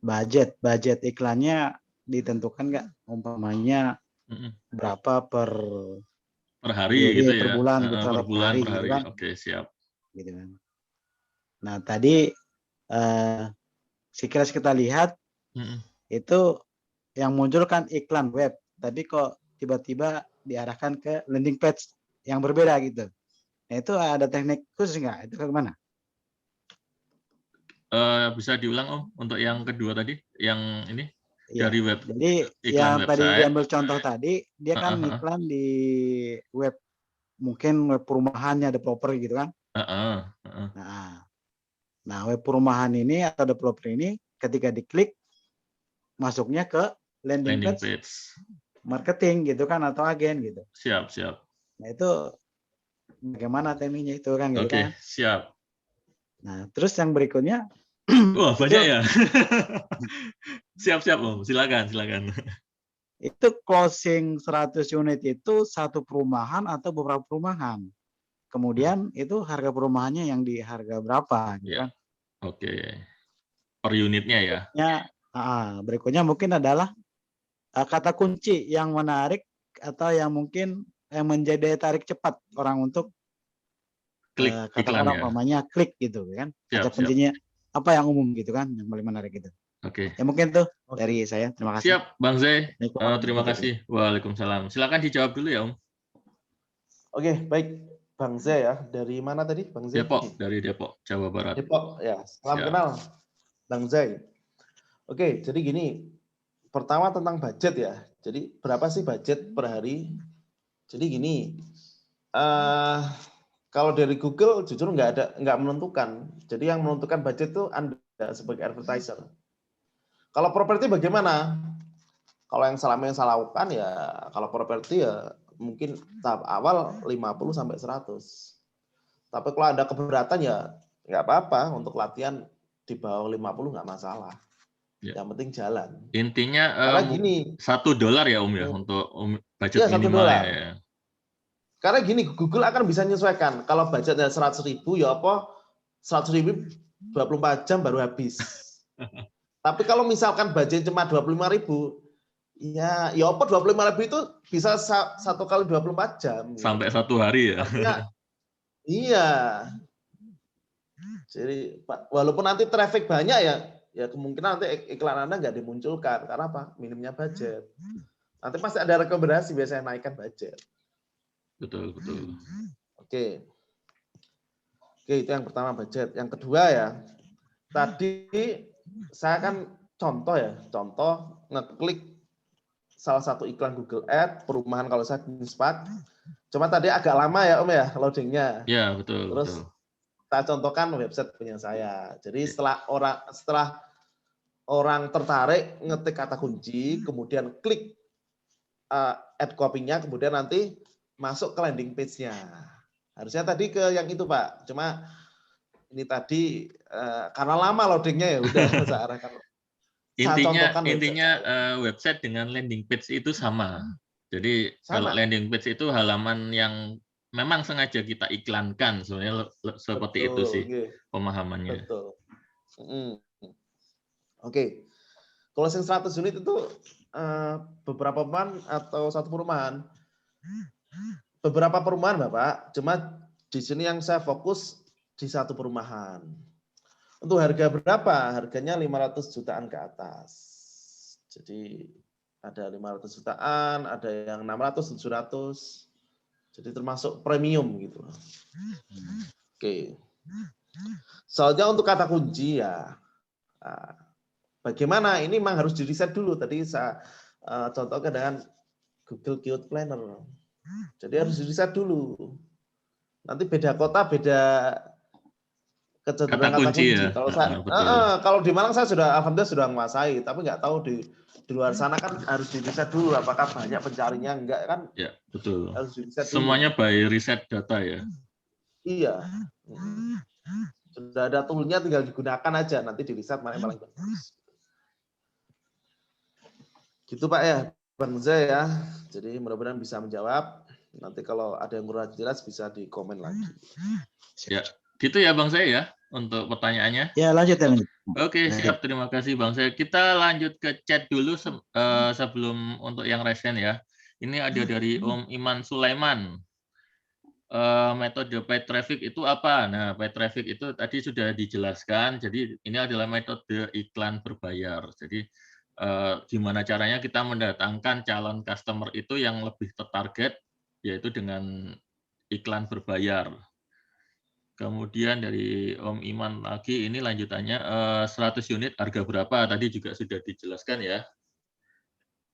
budget iklannya ditentukan nggak? Umpamanya berapa per hari gitu ya? Per bulan, per bulan, per hari. Gitu kan? Oke, siap. Gitu kan. Nah tadi sekilas kita lihat itu yang muncul kan iklan web, tapi kok tiba-tiba diarahkan ke landing page yang berbeda gitu. Nah itu ada teknik khusus nggak? Itu kemana? Bisa diulang Om untuk yang kedua tadi, yang ini ya, dari web. Jadi yang website. Tadi diambil contoh tadi, dia kan iklan di web, mungkin web perumahannya developer gitu kan? Nah web perumahan ini atau developer ini ketika diklik masuknya ke landing page marketing gitu kan atau agen gitu. Siap. Nah itu bagaimana tekniknya itu kan gitu kan? Siap. Nah terus yang berikutnya. Wah banyak ya. Siap Om, silakan. Itu closing 100 unit itu satu perumahan atau beberapa perumahan. Kemudian itu harga perumahannya yang di harga berapa gitu kan? Oke. Per unitnya ya. Berikutnya mungkin adalah kata kunci yang menarik atau yang mungkin yang menjadi daya tarik cepat orang untuk klik katakanlah umpamanya klik gitu kan. Kata kuncinya apa yang umum gitu kan yang paling menarik gitu. Oke. Ya mungkin tuh dari saya. Terima kasih. Siap Bang Zai. Terima kasih. Waalaikumsalam. Silakan dijawab dulu ya Om. Oke, baik. Bang Zai ya. Dari mana tadi Bang Zai? Depok, dari Depok, Jawa Barat. Depok ya. Salam kenal Bang Zai. Oke, jadi gini, pertama tentang budget ya. Jadi berapa sih budget per hari? Jadi gini, kalau dari Google jujur nggak menentukan. Jadi yang menentukan budget itu Anda sebagai advertiser. Kalau properti bagaimana? Kalau yang selama yang saya lakukan ya, kalau properti ya mungkin tahap awal 50 sampai 100. Tapi kalau ada keberatan ya nggak apa-apa, untuk latihan di bawah 50 nggak masalah. Ya. Yang penting jalan. Intinya gini, $1 ya Om ya untuk budget ya, minimal ya. Karena gini, Google akan bisa menyesuaikan. Kalau budgetnya 100.000 ya apa 100.000 24 jam baru habis. Tapi kalau misalkan budget cuma 25.000, ya apa 25.000 itu bisa 1 kali 24 jam. Sampai 1 hari ya. Artinya, iya. Jadi walaupun nanti traffic banyak ya kemungkinan nanti iklan Anda nggak dimunculkan. Karena apa? Minimnya budget. Nanti pasti ada rekomendasi biasanya naikkan budget. Betul. Oke, itu yang pertama budget. Yang kedua ya, tadi saya kan contoh ngeklik salah satu iklan Google Ads, perumahan kalau saya Spark. Cuma tadi agak lama ya Om ya loadingnya. Ya, betul. Terus saya contohkan website punya saya. Jadi setelah orang tertarik ngetik kata kunci, kemudian klik ad copy-nya, kemudian nanti masuk ke landing page-nya. Harusnya tadi ke yang itu Pak. Cuma ini tadi karena lama loadingnya ya udah saya arahkan. Intinya website dengan landing page itu sama. Jadi kalau landing page itu halaman yang memang sengaja kita iklankan, sebenarnya seperti itu sih pemahamannya. Betul. Oke. Closing 100 unit itu beberapa perumahan atau satu perumahan? Beberapa perumahan Bapak, cuma di sini yang saya fokus di satu perumahan. Untuk harga berapa? Harganya 500 jutaan ke atas. Jadi ada 500 jutaan, ada yang 600, 700. Jadi termasuk premium gitu. Oke. Soalnya untuk kata kunci ya, bagaimana? Ini memang harus di-riset dulu. Tadi saya contohkan dengan Google Keyword Planner. Jadi harus di-riset dulu. Nanti beda kota, beda kecenderungan kata kunci. Ya. Kalau kalau di Malang saya alhamdulillah sudah menguasai, tapi nggak tahu di luar sana kan harus di-riset dulu. Apakah banyak pencarinya enggak kan? Ya, betul. Harus di-riset dulu. Semuanya by riset data ya. Iya. Sudah ada toolnya, tinggal digunakan aja. Nanti di-riset mana yang paling bagus. Gitu Pak ya, Bang Zai ya. Jadi mudah-mudahan bisa menjawab. Nanti kalau ada yang kurang jelas bisa di komen lagi. Ya, gitu ya Bang Zai ya untuk pertanyaannya. Ya lanjut. Oke, siap. Terima kasih Bang Zai. Kita lanjut ke chat dulu sebelum untuk yang resen ya. Ini ada dari Om Iman Sulaiman. Metode paid traffic itu apa? Nah, paid traffic itu tadi sudah dijelaskan. Jadi ini adalah metode iklan berbayar. Jadi gimana caranya kita mendatangkan calon customer itu yang lebih tertarget, yaitu dengan iklan berbayar. Kemudian dari Om Iman lagi, ini lanjutannya 100 unit harga berapa? Tadi juga sudah dijelaskan ya.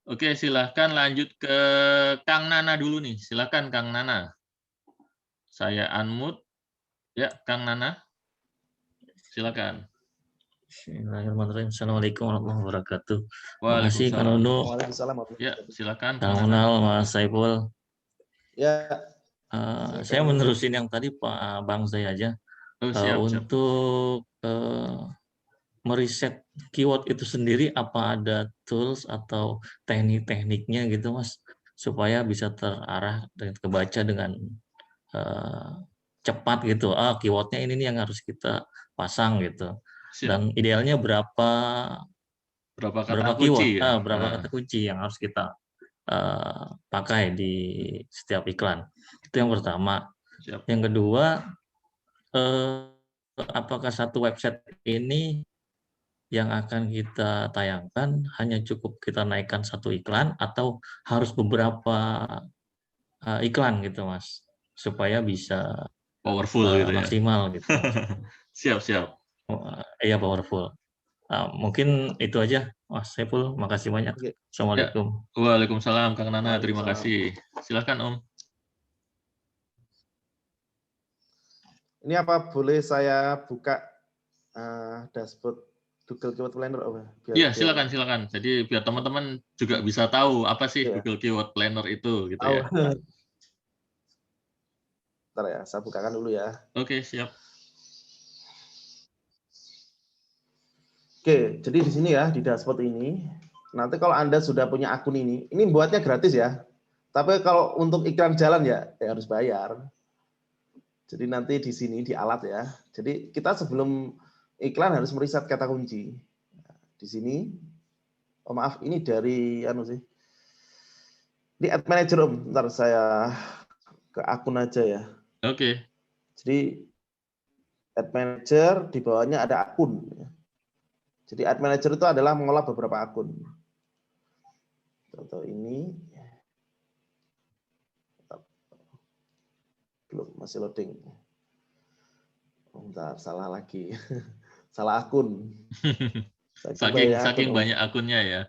Oke, silahkan lanjut ke Kang Nana dulu nih. Silahkan Kang Nana. Saya unmute. Ya, Kang Nana. Silakan. Bismillahirrahmanirrahim. Assalamualaikum warahmatullahi wabarakatuh. Terima kasih Kang Nono. Ya, silakan. Salam kenal Mas Saiful. Ya. Saya menerusin yang tadi Pak Bang Zai aja. Untuk meriset keyword itu sendiri, apa ada tools atau teknik-tekniknya gitu Mas, supaya bisa terarah dan kebaca dengan cepat gitu. Keywordnya ini nih yang harus kita pasang gitu. Dan idealnya berapa keyword, berapa kata kunci yang harus kita pakai di setiap iklan. Itu yang pertama. Yang kedua, apakah satu website ini yang akan kita tayangkan hanya cukup kita naikkan satu iklan atau harus beberapa iklan gitu Mas, supaya bisa powerful gitu maksimal ya. Gitu. Siap. Iya, powerful. Mungkin itu aja Mas Saiful, makasih banyak. Assalamualaikum. Ya. Waalaikumsalam Kang Nana, terima kasih. Silakan Om. Ini apa boleh saya buka dashboard Google Keyword Planner? Iya, silakan. Jadi biar teman-teman juga bisa tahu apa sih Google Keyword Planner itu gitu ya. Bentar ya, saya bukakan dulu ya. Oke, siap. Oke, jadi di sini ya, di dashboard ini, nanti kalau Anda sudah punya akun ini buatnya gratis ya. Tapi kalau untuk iklan jalan ya harus bayar. Jadi nanti di sini di alat ya. Jadi kita sebelum iklan harus meriset kata kunci. Nah, di sini, oh maaf, ini dari di Ad Manager Om. Ntar saya ke akun aja ya. Oke. Jadi Ad Manager di bawahnya ada akun. Jadi Ad Manager itu adalah mengolah beberapa akun. Contoh ini belum, masih loading. Bentar, salah lagi. Salah akun. Saking banyak akunnya ya.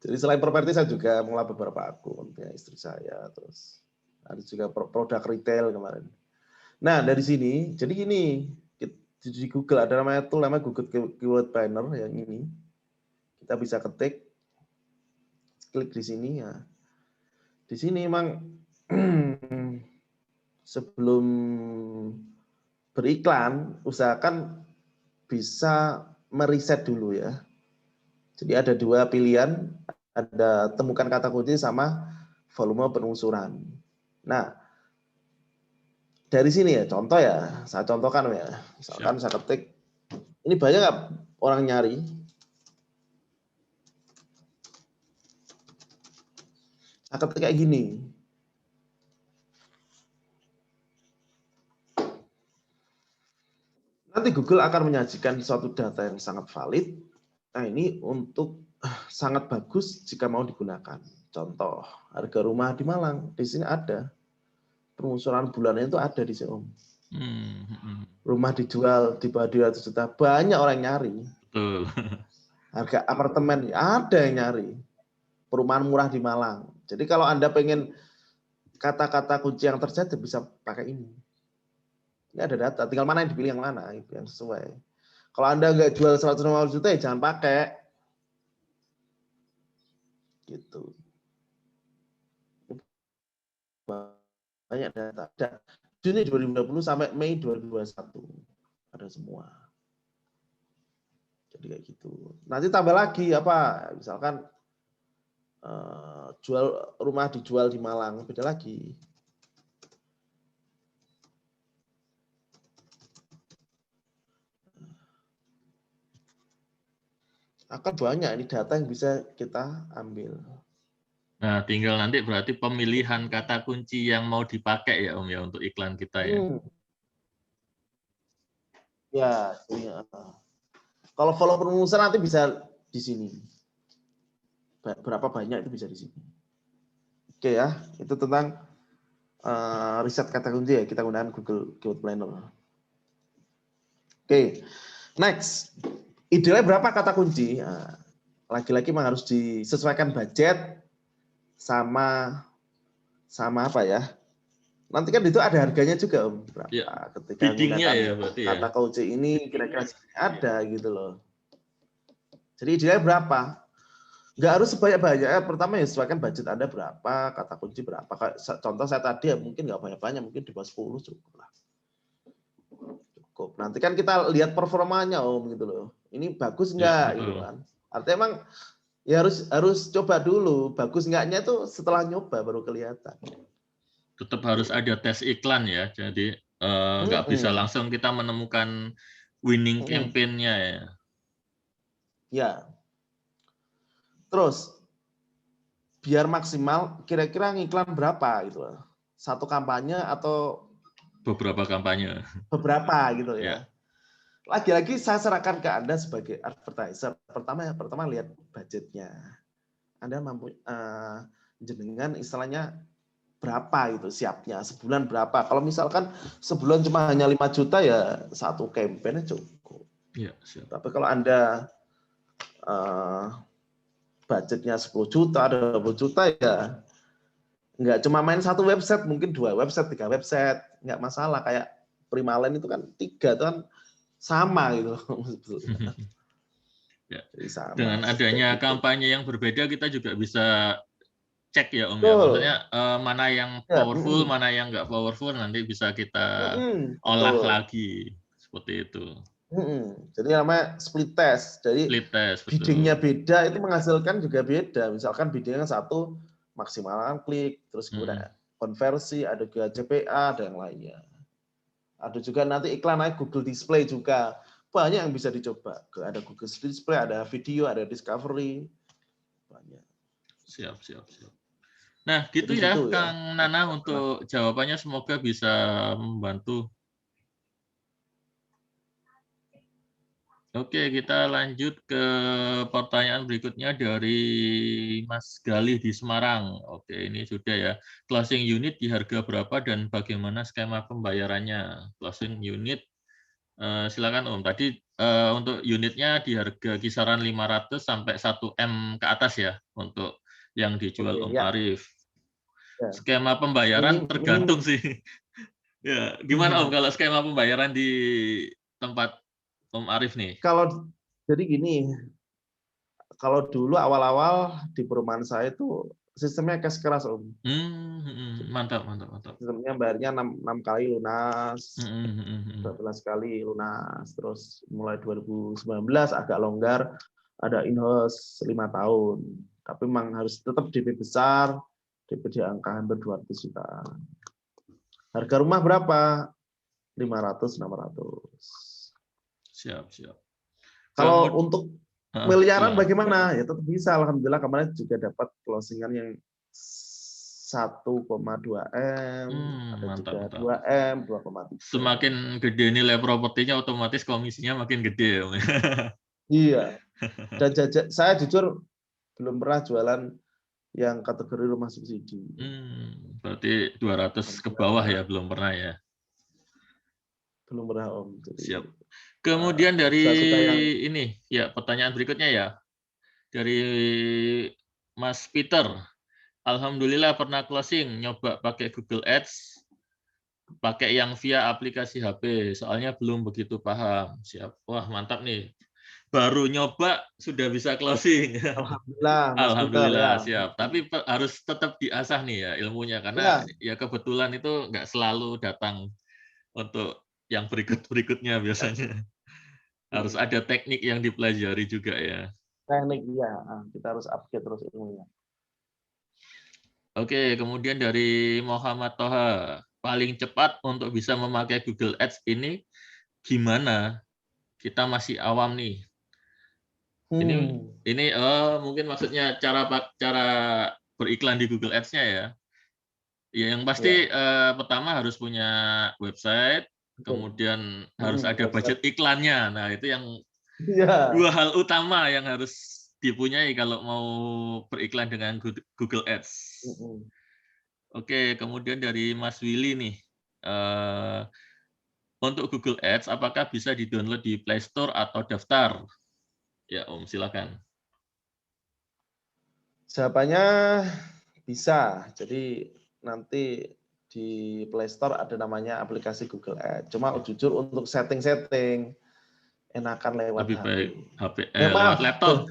Jadi selain properti saya juga mengolah beberapa akun punya istri saya, terus ada juga produk retail kemarin. Nah, dari sini, jadi gini, di Google ada namanya Google Keyword Planner yang ini. Kita bisa ketik, klik di sini ya. Di sini memang sebelum beriklan, usahakan bisa meriset dulu ya. Jadi ada dua pilihan, ada temukan kata kunci sama volume penelusuran. Nah, dari sini ya, contoh ya, saya contohkan ya. Misalkan saya ketik, ini banyak nggak orang nyari? Saya ketik kayak gini. Nanti Google akan menyajikan suatu data yang sangat valid. Nah, ini untuk sangat bagus jika mau digunakan. Contoh, harga rumah di Malang. Di sini ada. Penelusuran bulannya itu ada di sini, Om. Rumah dijual di bawah 200 juta. Banyak orang nyari. Betul. Harga apartemen ada yang nyari. Perumahan murah di Malang. Jadi kalau Anda pengen kata-kata kunci yang terjadi bisa pakai ini. Ini ada data, tinggal mana yang dipilih yang mana, yang sesuai. Kalau Anda nggak jual 150 juta ya jangan pakai. Gitu. Banyak data. Juni 2020 sampai Mei 2021. Ada semua. Jadi kayak gitu. Nanti tambah lagi apa? Misalkan jual rumah dijual di Malang, beda lagi. Akan banyak ini data yang bisa kita ambil. Nah, tinggal nanti berarti pemilihan kata kunci yang mau dipakai ya Om ya untuk iklan kita ya. Ya. Kalau follow penelusuran nanti bisa di sini. Berapa banyak itu bisa di sini. Oke ya, itu tentang riset kata kunci ya, kita gunakan Google Keyword Planner. Oke, next. Idealnya berapa kata kunci? Lagi-lagi memang harus disesuaikan budget sama apa ya? Nanti kan itu ada harganya juga Om. Berapa? Ya, ketika biddingnya menggunakan ya berarti ya. kata kunci ini kira-kira ada gitu loh. Jadi idealnya berapa? Nggak harus sebanyak-banyak. Pertama ya sesuaikan budget Anda berapa, kata kunci berapa. Contoh saya tadi ya mungkin nggak banyak-banyak, mungkin di bawah 10 cukup lah. Cukup. Nanti kan kita lihat performanya Om gitu loh. Ini bagus nggak gitu kan. Artinya emang ya harus coba dulu. Bagus nggaknya itu setelah nyoba baru kelihatan. Tetap harus ada tes iklan ya. Jadi nggak bisa langsung kita menemukan winning campaign-nya ya. Ya. Terus biar maksimal kira-kira ngiklan berapa gitu loh. Satu kampanye atau beberapa kampanye. Beberapa gitu ya. Lagi-lagi saya serahkan ke Anda sebagai advertiser. Pertama lihat budgetnya. Anda mampu jenengan istilahnya berapa gitu siapnya, sebulan berapa. Kalau misalkan sebulan cuma hanya 5 juta ya satu campaign cukup. Ya, siap. Tapi kalau Anda budgetnya 10 juta, ada 20 juta ya nggak cuma main satu website, mungkin 2 website, 3 website, nggak masalah. Kayak Primalen itu kan 3 itu kan sama gitu. Ya. Sama, dengan adanya gitu. kampanye yang berbeda kita juga bisa cek ya Om ya. Maksudnya mana yang powerful, mana yang nggak powerful nanti bisa kita olah lagi seperti itu. Jadi namanya split test. Jadi biddingnya beda itu menghasilkan juga beda. Misalkan biddingnya satu maksimalkan klik, terus kemudian konversi, ada juga CPA, ada yang lainnya. Ada juga nanti iklan naik Google Display juga. Banyak yang bisa dicoba. Ada Google Display, ada video, ada Discovery. Banyak. Siap. Nah, gitu Jadi ya, gitu ya. Kang Nana, untuk jawabannya semoga bisa membantu. Oke, kita lanjut ke pertanyaan berikutnya dari Mas Galih di Semarang. Oke, ini sudah ya. Closing unit di harga berapa dan bagaimana skema pembayarannya? Closing unit, silakan Om. Tadi untuk unitnya di harga kisaran 500 sampai 1 M ke atas ya, untuk yang dijual Om Arif. Ya. Skema pembayaran tergantung sih. Ya, gimana Om kalau skema pembayaran di tempat Om Arif nih? Kalau jadi gini, kalau dulu awal-awal di perumahan saya itu sistemnya cash keras Om. Mantap. Sistemnya bayarnya 6 kali lunas, 12 kali lunas. Terus mulai 2019 agak longgar, ada in-house 5 tahun. Tapi memang harus tetap DP besar, DP di angka hampir 200 juta. Harga rumah berapa? 500, 600. Siap. Kalau untuk miliaran bagaimana? Ya tetap bisa. Alhamdulillah kemarin juga dapat closingan yang 1,2 M, ada mantap, juga mantap. 2 M, 2,3. Semakin gede nilai propertinya, otomatis komisinya makin gede. Iya. Dan saya jujur belum pernah jualan yang kategori rumah subsidi. Berarti 200 ke bawah ya, belum pernah ya? Belum pernah Om. Jadi, siap. Kemudian dari yang... ini, ya pertanyaan berikutnya ya. Dari Mas Peter. Alhamdulillah pernah closing, nyoba pakai Google Ads, pakai yang via aplikasi HP, soalnya belum begitu paham. Siap. Wah, mantap nih. Baru nyoba sudah bisa closing. Alhamdulillah, Mas Alhamdulillah, Peter, ya. siap. Tapi harus tetap diasah nih ya ilmunya, karena ya kebetulan itu nggak selalu datang untuk yang berikutnya biasanya. Harus ada teknik yang dipelajari juga ya. Teknik, ya. Kita harus upgrade terus ilmunya. Oke, kemudian dari Muhammad Toha, paling cepat untuk bisa memakai Google Ads ini gimana? Kita masih awam nih. Ini mungkin maksudnya cara beriklan di Google Ads-nya ya. Ya, yang pasti pertama harus punya website, kemudian harus ada budget iklannya. Nah, itu yang dua hal utama yang harus dipunyai kalau mau beriklan dengan Google Ads. Oke, kemudian dari Mas Willy nih. Untuk Google Ads, apakah bisa di-download di Play Store atau daftar? Ya, Om, silakan. Jawabannya bisa. Jadi nanti di Play Store ada namanya aplikasi Google Ads. Cuma jujur untuk setting-setting enakan lewat lewat laptop.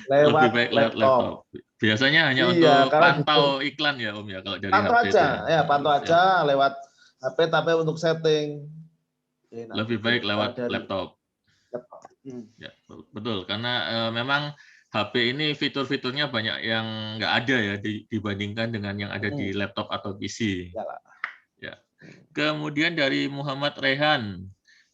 Lebih baik lewat laptop. Biasanya hanya untuk pantau iklan ya Om ya, kalau dari pantau HP aja, ya pantau aja lewat HP, tapi untuk setting lebih baik lewat laptop. Ya, betul, karena memang HP ini fitur-fiturnya banyak yang nggak ada ya dibandingkan dengan yang ada di laptop atau PC. Ya. Kemudian dari Muhammad Rehan.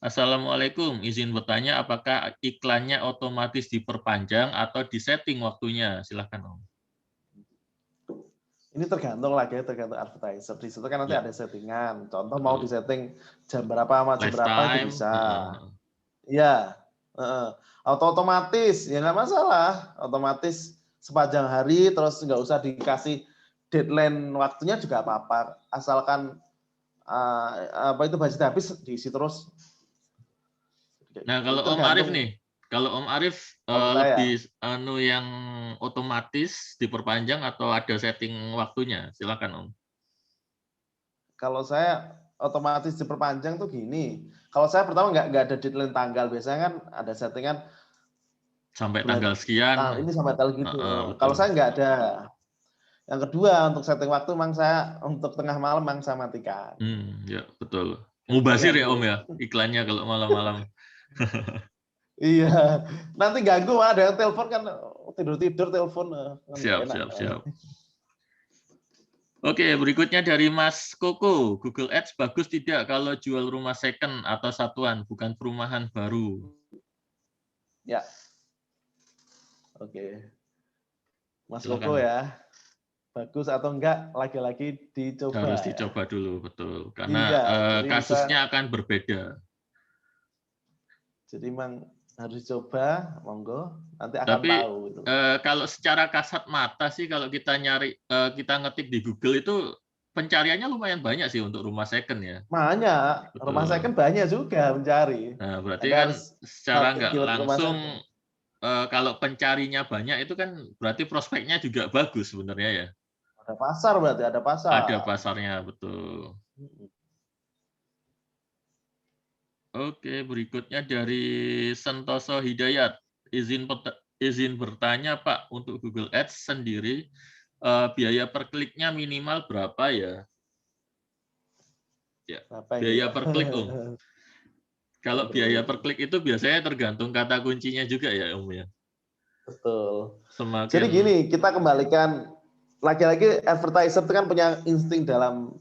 Assalamualaikum, izin bertanya apakah iklannya otomatis diperpanjang atau disetting waktunya? Silahkan Om. Ini tergantung advertiser. Di situ kan nanti ada settingan. Contoh mau disetting jam berapa sama jam berapa itu bisa. Iya. Atau otomatis, ya nggak masalah. Otomatis sepanjang hari, terus nggak usah dikasih deadline waktunya juga apa-apa. Asalkan itu budget habis diisi terus. Nah, kalau Om Arif nih, kalau Om Arif lebih yang otomatis diperpanjang atau ada setting waktunya? Silakan Om. Kalau saya otomatis diperpanjang tuh gini. Kalau saya pertama nggak ada deadline tanggal, biasanya kan ada settingan sampai tanggal sekian. Ini sampai tanggal gitu. Kalau saya nggak ada. Yang kedua untuk setting waktu, memang saya untuk tengah malam memang saya matikan. Ya betul. Mubazir ya Om ya iklannya kalau malam-malam. Iya, nanti ganggu ada yang telepon kan tidur telepon. Siap. Oke, berikutnya dari Mas Koko. Google Ads bagus tidak kalau jual rumah second atau satuan, bukan perumahan baru? Ya, oke. Mas Koko Silakan. ya. Bagus atau enggak, lagi-lagi dicoba Harus ya. dicoba dulu, betul. Karena Iya, jadi kasusnya akan berbeda. Jadi memang harus dicoba, monggo, nanti akan Tapi tahu. Gitu. Kalau secara kasat mata sih, kalau kita nyari, kita ngetik di Google itu pencariannya lumayan banyak sih untuk rumah second ya. Banyak, rumah Betul. second banyak juga mencari. Nah, berarti Anda kan harus secara pakai nggak keyword rumah langsung second. kalau pencarinya banyak itu kan berarti prospeknya juga bagus sebenarnya ya. Ada pasar berarti, ada pasar. Ada pasarnya, betul. Oke, berikutnya dari Sentoso Hidayat. Izin bertanya Pak, untuk Google Ads sendiri biaya per kliknya minimal berapa ya? Ya, Apa ini, biaya Pak? per klik Om. Kalau biaya per klik itu biasanya tergantung kata kuncinya juga ya Om ya. Betul. Semakin Jadi gini, kita kembalikan lagi-lagi advertiser itu kan punya insting dalam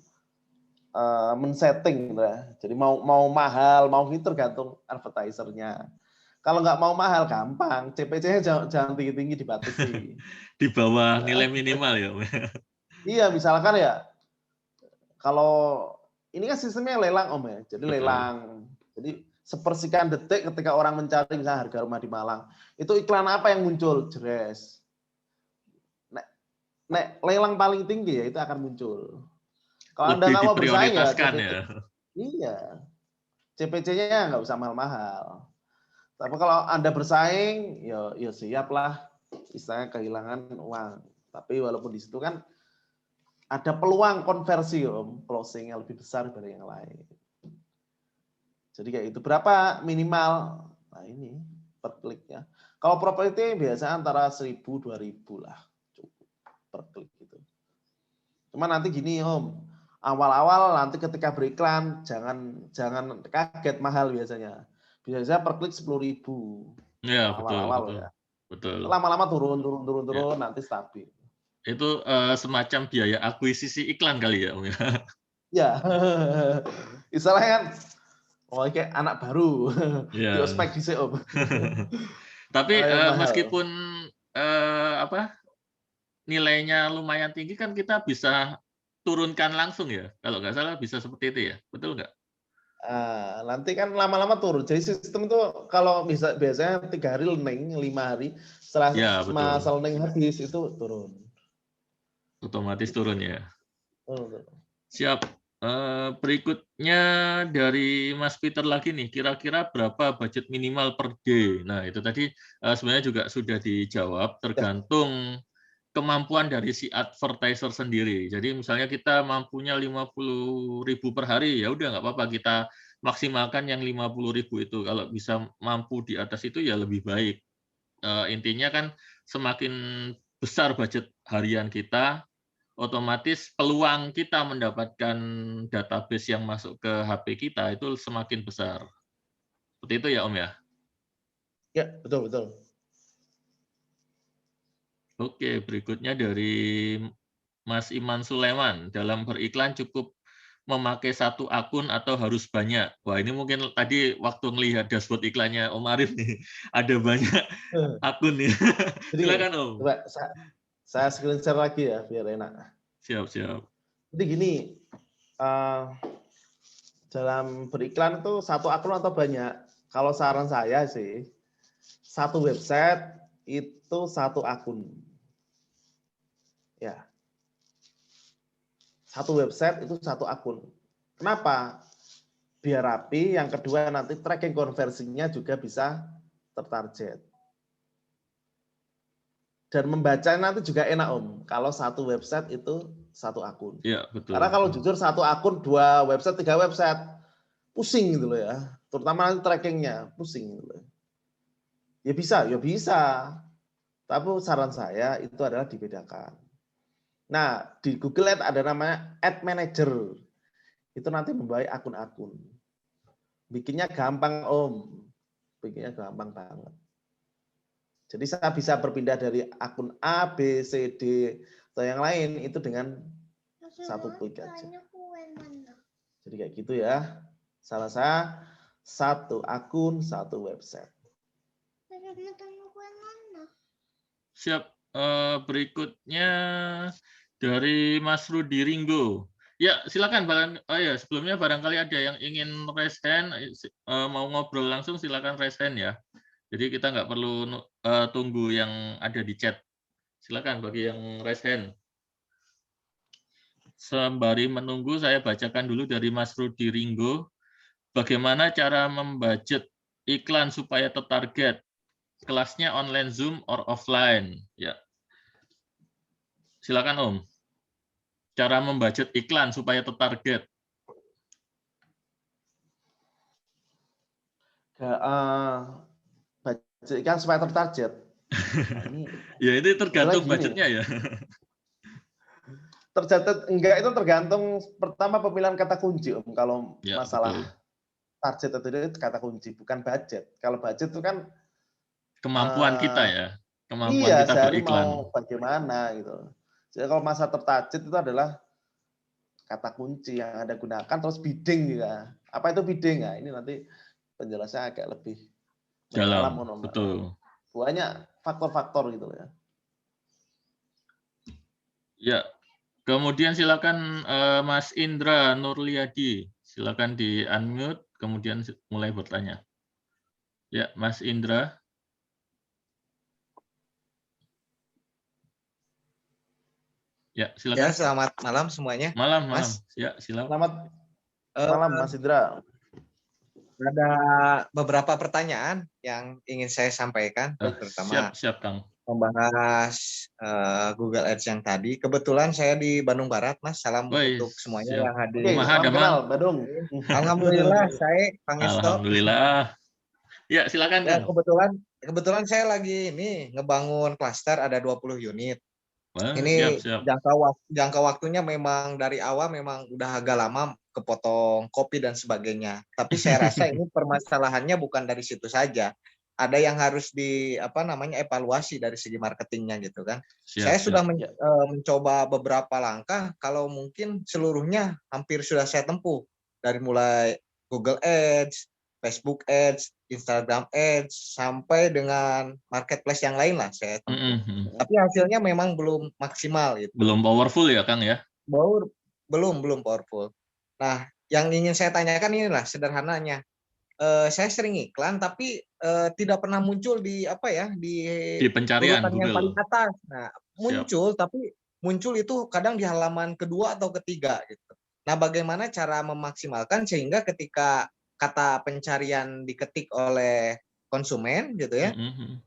men-setting, ya. Jadi mau mahal, mau itu tergantung advertisernya. Kalau nggak mau mahal gampang, CPC-nya jangan tinggi-tinggi dibatasi. di bawah nilai minimal ya Om. Iya, misalkan ya, kalau ini kan sistemnya lelang Om ya, jadi Betul. lelang. Jadi sepersekian detik ketika orang mencari misalnya harga rumah di Malang, itu iklan apa yang muncul? Jres. Nek lelang paling tinggi ya itu akan muncul. Kalau Anda Lebih nggak mau bersaing ya diprioritaskan CPC. ya. Iya, CPC-nya nggak usah mahal-mahal. Tapi kalau Anda bersaing, ya siaplah istilahnya kehilangan uang. Tapi walaupun di situ kan ada peluang konversi Om, closing yang lebih besar dari yang lain. Jadi kayak itu. Berapa minimal? Nah ini per kliknya. Kalau properti biasanya antara 1.000 2.000 lah cukup per klik gitu. Cuma nanti gini Om, awal-awal nanti ketika beriklan jangan kaget mahal biasanya. Biasanya per klik 10.000. Ya, betul, Awal-awal betul. ya. Betul. Lama-lama turun Ya. nanti stabil. Itu semacam biaya akuisisi iklan kali ya Om ya. Ya. Istilahnya kan kayak anak baru. Ya. Di ospek di Om. Tapi Mahal. meskipun nilainya lumayan tinggi kan kita bisa turunkan langsung ya. Kalau nggak salah bisa seperti itu ya. Betul nggak? Nanti kan lama-lama turun. Jadi sistem itu kalau bisa biasanya 3 hari learning, 5 hari setelah Ya, betul. masa learning habis itu turun. Otomatis turun ya. Turun. Siap. Berikutnya dari Mas Peter lagi nih, kira-kira berapa budget minimal per day? Nah, itu tadi sebenarnya juga sudah dijawab, tergantung kemampuan dari si advertiser sendiri. Jadi misalnya kita mampunya 50.000 per hari, ya udah nggak apa-apa, kita maksimalkan yang 50.000 itu. Kalau bisa mampu di atas itu ya lebih baik. Intinya kan semakin besar budget harian kita, otomatis peluang kita mendapatkan database yang masuk ke HP kita itu semakin besar. Seperti itu ya Om ya? Ya, betul. Oke, berikutnya dari Mas Iman Sulaiman. Dalam beriklan cukup memakai satu akun atau harus banyak? Wah, ini mungkin tadi waktu melihat dashboard iklannya Om Arif nih, ada banyak akun nih. Jadi, Silakan Om. coba saya screen share lagi ya biar enak. Siap. Jadi gini, dalam beriklan itu satu akun atau banyak? Kalau saran saya sih, satu website itu satu akun. Ya. Satu website itu satu akun. Kenapa? Biar rapi, yang kedua nanti tracking konversinya juga bisa tertarget. Dan membacanya nanti juga enak Om, kalau satu website itu satu akun. Ya, betul. Karena kalau jujur satu akun, 2 website, 3 website, pusing gitu loh ya. Terutama nanti trackingnya, pusing gitu loh. Ya bisa. Tapi saran saya itu adalah dibedakan. Nah, di Google Ads ada namanya Ad Manager. Itu nanti membawa akun-akun. Bikinnya gampang Om. Bikinnya gampang banget. Jadi saya bisa berpindah dari akun A, B, C, D, atau yang lain itu dengan satu klik aja. Jadi kayak gitu ya. Salah saya satu akun, satu website. Siap. Berikutnya dari Mas Rudi Ringgo. Ya, silakan. Sebelumnya barangkali ada yang ingin raise hand, mau ngobrol langsung, silakan raise hand ya. Jadi kita nggak perlu tunggu yang ada di chat. Silakan bagi yang raise hand. Sembari menunggu, saya bacakan dulu dari Mas Rudi Ringgo. Bagaimana cara membudget iklan supaya tertarget? Kelasnya online Zoom or offline? Ya. Silakan Om. Cara membudget iklan supaya tertarget. Budget iklan supaya tertarget. Nah, ini Ya itu tergantung budgetnya ya. Tercatat enggak, itu tergantung pertama pemilihan kata kunci Om. Kalau Ya, masalah betul. target itu kata kunci, bukan budget. Kalau budget itu kan Kemampuan kita ya. Kemampuan iya, kita sehari beriklan. mau bagaimana gitu. Jadi kalau masa tertarget itu adalah kata kunci yang Anda gunakan, terus bidding juga. Apa itu bidding? Nah, ini nanti penjelasannya agak lebih mendalam. Betul. Banyak faktor-faktor gitu ya. Ya. Kemudian silakan Mas Indra Nurliadi. Silakan di unmute, kemudian mulai bertanya. Ya, Mas Indra. Ya, silakan. Ya, selamat malam semuanya. Malam. Mas. Ya, silakan. Selamat malam, Mas Indra. Ada beberapa pertanyaan yang ingin saya sampaikan. Pertama, siap, Kang. membahas Google Ads yang tadi. Kebetulan saya di Bandung Barat, Mas. Salam untuk semuanya yang hadir. Salam kenal, Bandung. Alhamdulillah, saya Pangesto. Alhamdulillah. Ya, silakan, ya, Kang. Kebetulan saya lagi ini ngebangun klaster ada 20 unit. Wah, ini siap. jangka waktunya memang dari awal memang udah agak lama kepotong kopi dan sebagainya. Tapi saya rasa ini permasalahannya bukan dari situ saja. Ada yang harus evaluasi dari segi marketingnya gitu kan. Saya sudah mencoba beberapa langkah, kalau mungkin seluruhnya hampir sudah saya tempuh. Dari mulai Google Ads, Facebook Ads, Instagram Ads, sampai dengan marketplace yang lain lah saya tempuh. Tapi hasilnya memang belum maksimal gitu. Belum powerful ya, Kang ya? Belum powerful. Nah, yang ingin saya tanyakan inilah sederhananya. Saya sering iklan tapi tidak pernah muncul di di pencarian urutan Google yang paling atas. Nah, tapi muncul itu kadang di halaman kedua atau ketiga gitu. Nah, bagaimana cara memaksimalkan sehingga ketika kata pencarian diketik oleh konsumen gitu ya,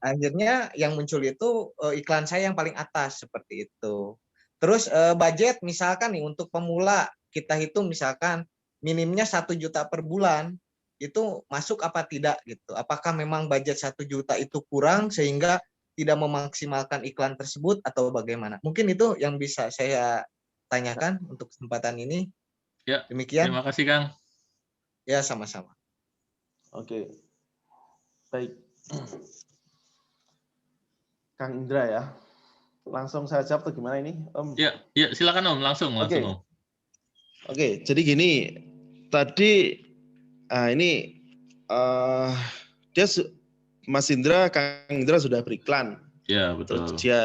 akhirnya yang muncul itu iklan saya yang paling atas seperti itu. Terus budget misalkan nih untuk pemula kita hitung misalkan minimnya 1 juta per bulan, itu masuk apa tidak gitu. Apakah memang budget 1 juta itu kurang sehingga tidak memaksimalkan iklan tersebut atau bagaimana? Mungkin itu yang bisa saya tanyakan untuk kesempatan ini. Ya, demikian. Terima kasih, Kang. Ya, sama-sama. Oke. Baik. Kang Indra ya. Langsung saya jawab tuh gimana ini, Om? Ya, silakan Om, langsung Om. Oke, jadi gini. Tadi ini Mas Indra, Kang Indra sudah beriklan. Ya, betul. Terus dia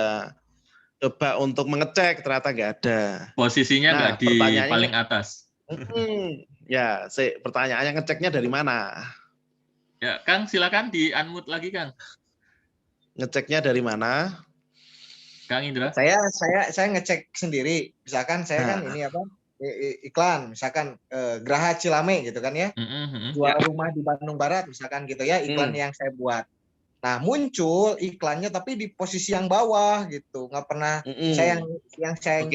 coba untuk mengecek, ternyata nggak ada. Posisinya nggak di paling atas. Ya, pertanyaannya ngeceknya dari mana? Ya, Kang, silakan di unmute lagi, Kang. Ngeceknya dari mana? Kang Indra? Saya ngecek sendiri. Misalkan saya kan ini iklan, misalkan Geraha Cilame gitu kan ya. Jual rumah di Bandung Barat misalkan gitu ya, iklan yang saya buat. Nah, muncul iklannya tapi di posisi yang bawah gitu. Nggak pernah yang saya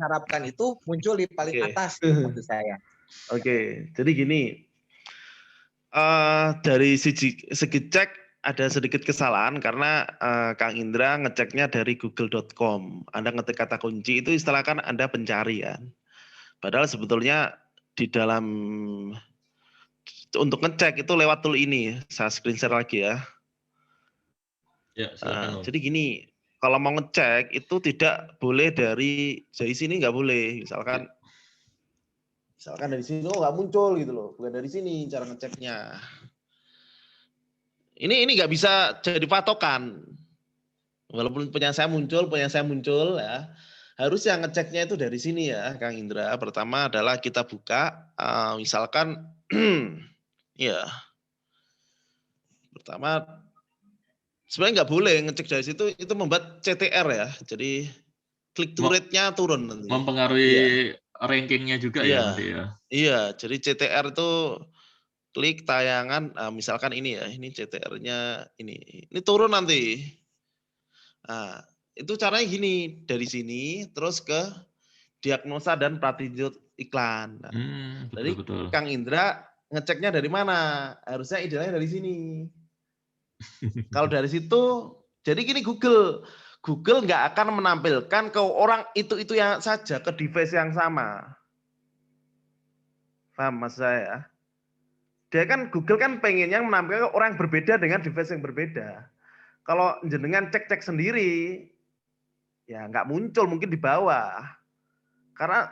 harapkan itu muncul di paling atas maksud saya. Oke, jadi gini. Dari segi cek ada sedikit kesalahan karena Kang Indra ngeceknya dari google.com. Anda ngetik kata kunci itu istilah kan Anda pencarian. Padahal sebetulnya di dalam untuk ngecek itu lewat tool ini. Saya screen share lagi ya. Ya, silakan. Jadi gini, kalau mau ngecek itu tidak boleh dari sini nggak boleh. Misalkan dari sini nggak muncul gitu loh, bukan dari sini cara ngeceknya. Ini nggak bisa jadi patokan. Walaupun punya saya muncul ya. Harus yang ngeceknya itu dari sini ya, Kang Indra. Pertama adalah kita buka, misalkan, ya. Pertama, sebenarnya nggak boleh ngecek dari situ, itu membuat CTR ya. Jadi click to rate-nya turun nanti. Mempengaruhi rankingnya juga ya nanti ya. Iya, jadi CTR itu klik tayangan, misalkan ini ya, ini CTR-nya ini turun nanti. Nah, itu caranya gini, dari sini terus ke diagnosa dan pratinjut iklan. Nah, jadi betul. Kang Indra ngeceknya dari mana? Harusnya idealnya dari sini. Kalau dari situ, jadi gini Google nggak akan menampilkan ke orang itu yang saja, ke device yang sama. Paham mas saya? Dia kan Google kan pengennya menampilkan ke orang yang berbeda dengan device yang berbeda. Kalau jenengan cek sendiri, ya nggak muncul, mungkin di bawah. Karena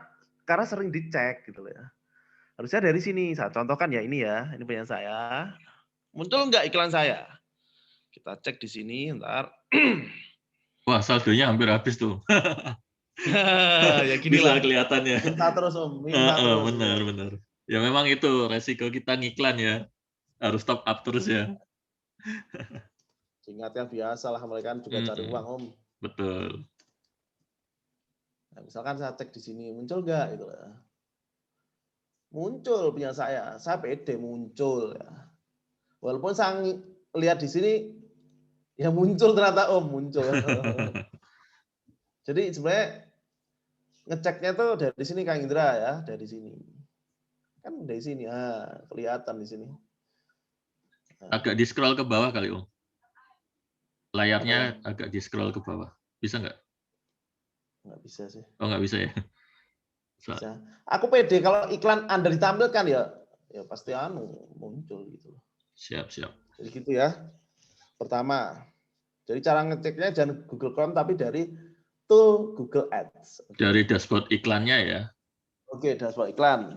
sering dicek gitu ya. Harusnya dari sini, saya contohkan ya ini punya saya. Muncul nggak iklan saya? Kita cek di sini, ntar. Wah, saldonya hampir habis tuh. Ya gini lah. Bisa kelihatannya. Minta terus Om, minta terus. Benar. Ya memang itu resiko kita ngiklan ya. Harus top up terus ya. Ingatkan biasa lah, mereka kan juga cari uang Om. Betul. Nah, misalkan saya cek di sini, muncul nggak gitu lah. Muncul punya saya pede muncul ya. Walaupun saya lihat di sini, ya muncul ternyata Om, muncul. Jadi sebenarnya ngeceknya tuh dari sini Kang Indra ya, dari sini. Kan dari sini, kelihatan di sini. Agak di scroll ke bawah kali Om. Layarnya agak di scroll ke bawah. Bisa nggak? Nggak bisa sih. Oh nggak bisa ya? Bisa. Aku pede kalau iklan Anda ditampilkan ya pasti muncul gitu. Siap. Jadi gitu ya. Pertama, jadi cara ngeceknya jangan Google Chrome tapi dari tool Google Ads. Dari dashboard iklannya ya. Oke, dashboard iklan.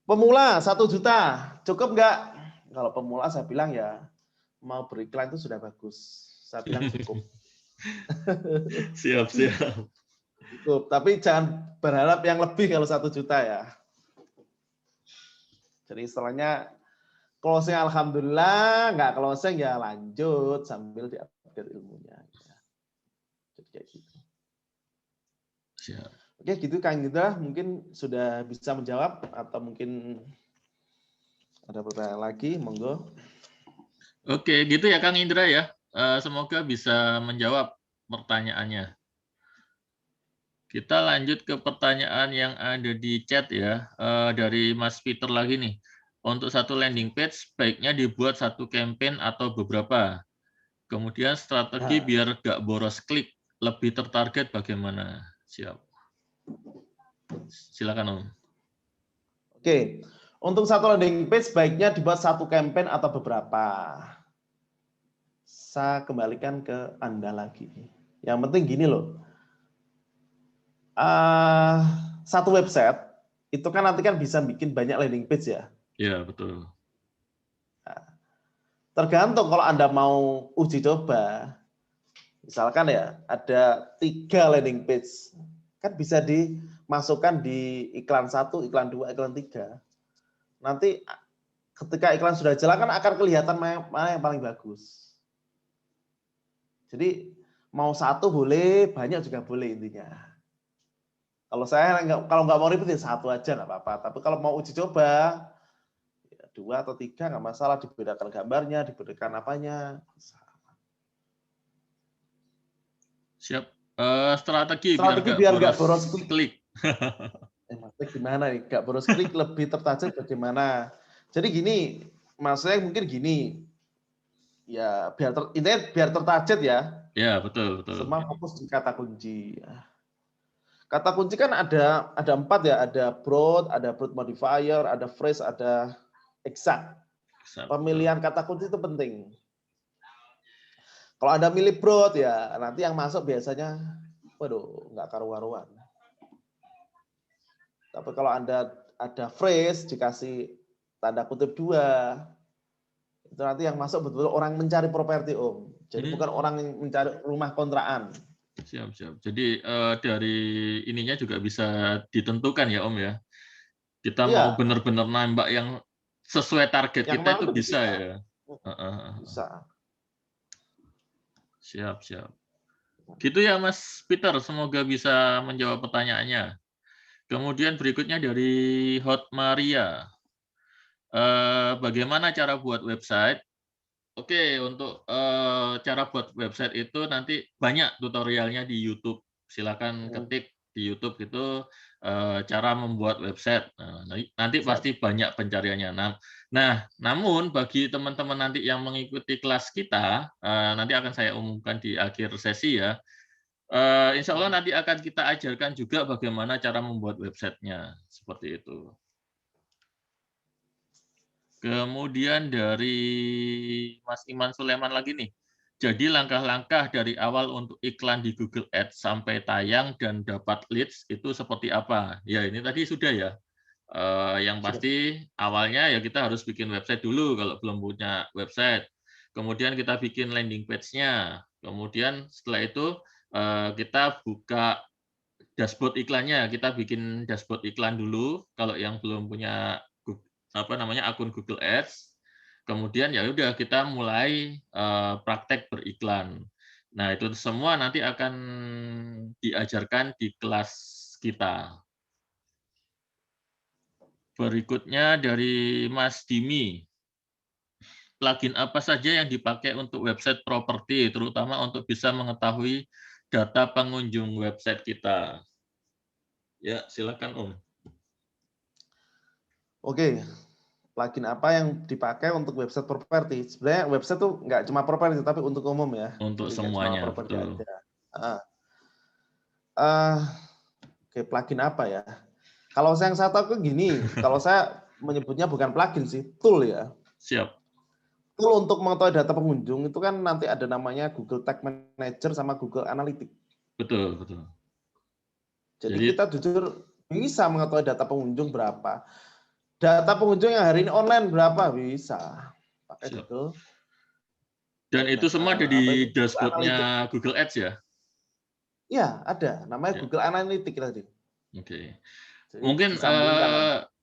Pemula 1 juta, cukup nggak? Kalau pemula saya bilang ya mau beriklan itu sudah bagus. Saya bilang cukup. Siap. Cukup, tapi jangan berharap yang lebih kalau 1 juta ya. Jadi istilahnya closing alhamdulillah, nggak closing ya lanjut sambil diupdate ilmunya. Jadi kayak gitu. Siap. Oke, gitu Kang Indra, mungkin sudah bisa menjawab atau mungkin ada pertanyaan lagi, monggo. Oke, gitu ya Kang Indra ya. Semoga bisa menjawab pertanyaannya. Kita lanjut ke pertanyaan yang ada di chat ya, dari Mas Peter lagi nih. Untuk satu landing page, baiknya dibuat satu campaign atau beberapa. Kemudian strategi biar nggak boros klik, lebih tertarget bagaimana? Siap. Silakan Om. Oke, untuk satu landing page, baiknya dibuat satu campaign atau beberapa. Saya kembalikan ke Anda lagi. Yang penting gini loh. Satu website itu kan nanti kan bisa bikin banyak landing page ya. Iya, betul. Nah, tergantung kalau Anda mau uji coba, misalkan ya ada 3 landing page, kan bisa dimasukkan di iklan 1, iklan 2, iklan 3. Nanti ketika iklan sudah jalan kan akan kelihatan mana yang paling bagus. Jadi mau 1 boleh, banyak juga boleh intinya. Kalau saya kalau nggak mau ribet ya 1 aja nggak apa-apa. Tapi kalau mau uji coba, ya 2 atau 3 nggak masalah. Dibedakan gambarnya, dibedakan apanya. Siap. Strategi biar nggak boros klik. Maksudnya gimana nih? Nggak boros klik, lebih tertarget bagaimana? Jadi gini, maksudnya mungkin gini. Ya intinya biar tertarget ya. Ya, betul. Semua fokus di kata kunci. Kata kunci kan ada 4 ya, ada broad modifier, ada phrase, ada exact. Pemilihan kata kunci itu penting. Kalau Anda milih broad ya nanti yang masuk biasanya waduh nggak karu-karuan. Tapi kalau Anda ada phrase dikasih tanda kutip 2, itu nanti yang masuk betul-betul orang mencari properti Om. Jadi bukan orang yang mencari rumah kontrakan. Siap. Jadi dari ininya juga bisa ditentukan ya Om ya. Kita mau benar-benar nambah yang sesuai target yang kita itu bisa ya. Bisa. Siap. Gitu ya Mas Peter, semoga bisa menjawab pertanyaannya. Kemudian berikutnya dari Hot Maria. Bagaimana cara buat website? Oke, untuk cara buat website itu nanti banyak tutorialnya di YouTube. Silakan ketik di YouTube itu cara membuat website. Nanti pasti banyak pencariannya. Nah, namun bagi teman-teman nanti yang mengikuti kelas kita, nanti akan saya umumkan di akhir sesi ya. Insya Allah nanti akan kita ajarkan juga bagaimana cara membuat websitenya seperti itu. Kemudian dari Mas Iman Sulaiman lagi nih. Jadi langkah-langkah dari awal untuk iklan di Google Ads sampai tayang dan dapat leads itu seperti apa? Ya ini tadi sudah ya. Yang pasti awalnya ya kita harus bikin website dulu kalau belum punya website. Kemudian kita bikin landing page-nya. Kemudian setelah itu kita buka dashboard iklannya. Kita bikin dashboard iklan dulu kalau yang belum punya akun Google Ads. Kemudian ya udah kita mulai praktek beriklan. Nah, itu semua nanti akan diajarkan di kelas kita. Berikutnya dari Mas Dimi. Plugin apa saja yang dipakai untuk website properti, terutama untuk bisa mengetahui data pengunjung website kita? Ya, silakan Om. Oke, plugin apa yang dipakai untuk website properti? Sebenarnya website tuh nggak cuma properti, tapi untuk umum ya. Untuk jadi semuanya, betul. Oke, plugin apa ya? Kalau yang saya tahu gini, kalau saya menyebutnya bukan plugin sih, tool ya. Siap. Tool untuk mengetahui data pengunjung itu kan nanti ada namanya Google Tag Manager sama Google Analytics. Betul. Jadi kita jujur bisa mengetahui data pengunjung berapa. Data pengunjung yang hari ini online berapa? Bisa. Pakai Google. Dan itu semua ada di dashboard-nya Google Ads ya? Iya, ada. Namanya Google Analytics tadi. Oke. Mungkin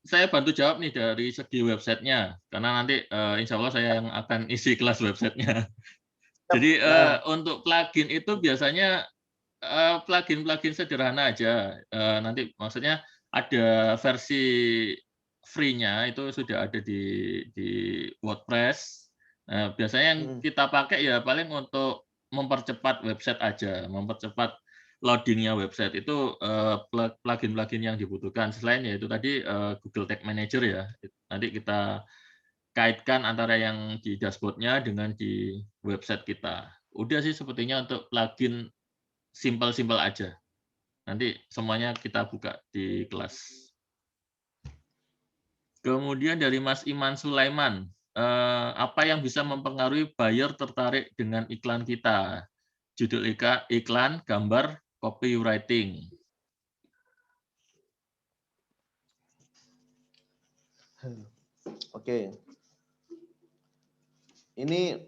saya bantu jawab nih dari segi websitenya, karena nanti insya Allah saya yang akan isi kelas websitenya. Jadi untuk plugin itu biasanya plugin sederhana aja. Nanti maksudnya ada versi free-nya itu sudah ada di WordPress. Biasanya yang kita pakai ya paling untuk mempercepat website aja, mempercepat loadingnya website itu plugin-plugin yang dibutuhkan. Selain ya itu tadi Google Tag Manager ya. Nanti kita kaitkan antara yang di dashboard-nya dengan di website kita. Udah sih sepertinya untuk plugin simpel-simpel aja. Nanti semuanya kita buka di kelas. Kemudian dari Mas Iman Sulaiman, apa yang bisa mempengaruhi buyer tertarik dengan iklan kita? Judul iklan, gambar, copywriting. Oke. Ini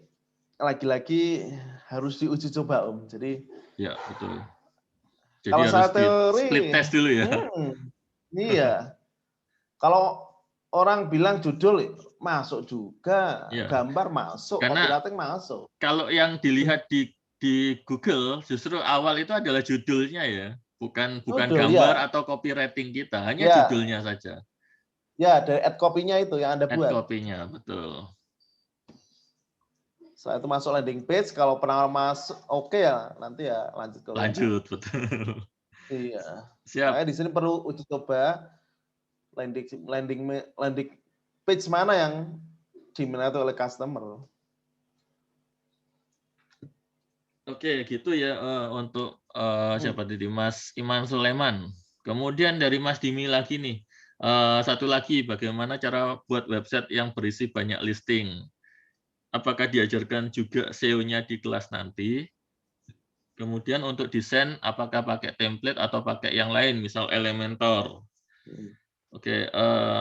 lagi-lagi harus diuji coba Om. Jadi ya betul. Jadi kalau harus teori, split test dulu ya. Iya. Kalau orang bilang judul masuk juga, gambar masuk, copywriting masuk. Kalau yang dilihat di Google justru awal itu adalah judulnya ya, bukan gambar atau copywriting kita, hanya judulnya saja. Ya, dari ad copy-nya itu yang Anda buat. Ad copy-nya, betul. Setelah itu masuk landing page, kalau pernah masuk oke ya, nanti ya lanjut ke lanjut, betul. Iya. Siap. Makanya di sini perlu uji coba landing page mana yang diminati oleh customer. Oke, gitu ya untuk siapa tadi Mas Iman Sulaiman. Kemudian dari Mas Dimi lagi nih. Satu lagi, bagaimana cara buat website yang berisi banyak listing? apakah diajarkan juga SEO-nya di kelas nanti. Kemudian untuk desain, apakah pakai template atau pakai yang lain, misal Elementor. Oke,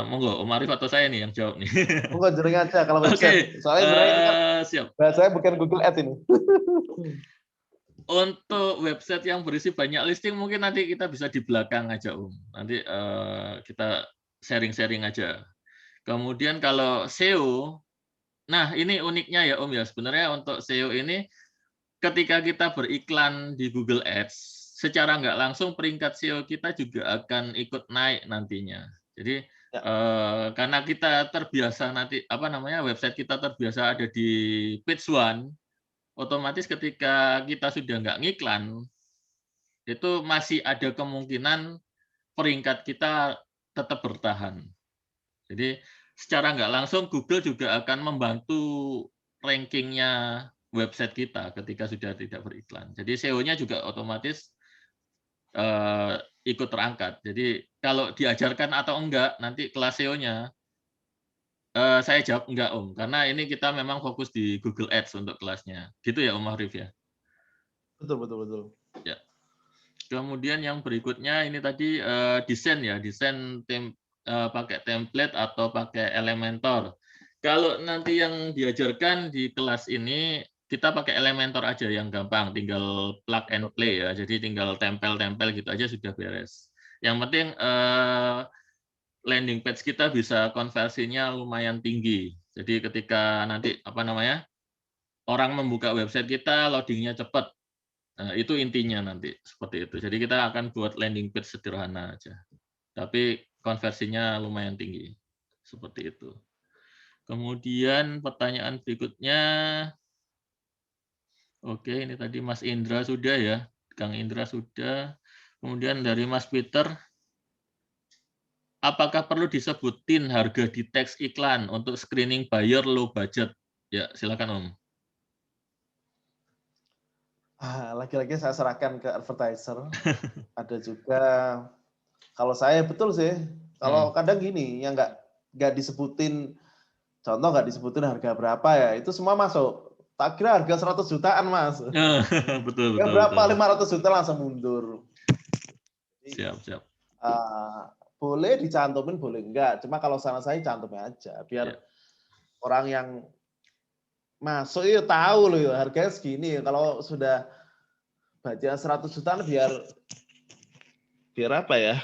monggo Om Arif atau saya nih yang jawab nih. Monggo jering aja kalau website. Oke, Soalnya sebenarnya ini kan siap. bahasanya bukan Google Ads ini. Untuk website yang berisi banyak listing mungkin nanti kita bisa di belakang aja Om. Nanti kita sharing-sharing aja. Kemudian kalau SEO, nah ini uniknya ya Om ya, sebenarnya untuk SEO ini ketika kita beriklan di Google Ads, secara nggak langsung peringkat SEO kita juga akan ikut naik nantinya. Jadi karena kita terbiasa nanti website kita terbiasa ada di page 1, otomatis ketika kita sudah nggak ngiklan, itu masih ada kemungkinan peringkat kita tetap bertahan. Jadi secara nggak langsung Google juga akan membantu rankingnya website kita ketika sudah tidak beriklan. Jadi SEO-nya juga otomatis ikut terangkat. Jadi kalau diajarkan atau enggak, nanti kelas SEO-nya saya jawab enggak Om, karena ini kita memang fokus di Google Ads untuk kelasnya. Gitu ya Om Arif ya? Betul. Ya. Kemudian yang berikutnya ini tadi desain ya, desain pakai template atau pakai Elementor. Kalau nanti yang diajarkan di kelas ini kita pakai Elementor aja yang gampang, tinggal plug and play ya. Jadi tinggal tempel-tempel gitu aja sudah beres. Yang penting landing page kita bisa konversinya lumayan tinggi. Jadi ketika nanti orang membuka website kita loadingnya cepat. Nah, itu intinya nanti seperti itu. Jadi kita akan buat landing page sederhana aja. Tapi konversinya lumayan tinggi. Seperti itu. Kemudian pertanyaan berikutnya. Oke, ini tadi Mas Indra sudah ya. Kang Indra sudah. Kemudian dari Mas Peter. Apakah perlu disebutin harga di teks iklan untuk screening buyer low budget? Ya, silakan Om. Lagi-lagi saya serahkan ke advertiser. Ada juga, kalau saya betul sih, kalau kadang gini, yang nggak disebutin, contoh nggak disebutin harga berapa ya, itu semua masuk. Tak kira harga 100 jutaan Mas. Betul. Berapa 500 juta langsung mundur. Siap. Boleh dicantumin, boleh enggak. Cuma kalau saran saya cantumnya aja, biar orang yang masuk itu tahu loh ya, harganya segini. Kalau sudah baca 100 jutaan biar apa ya?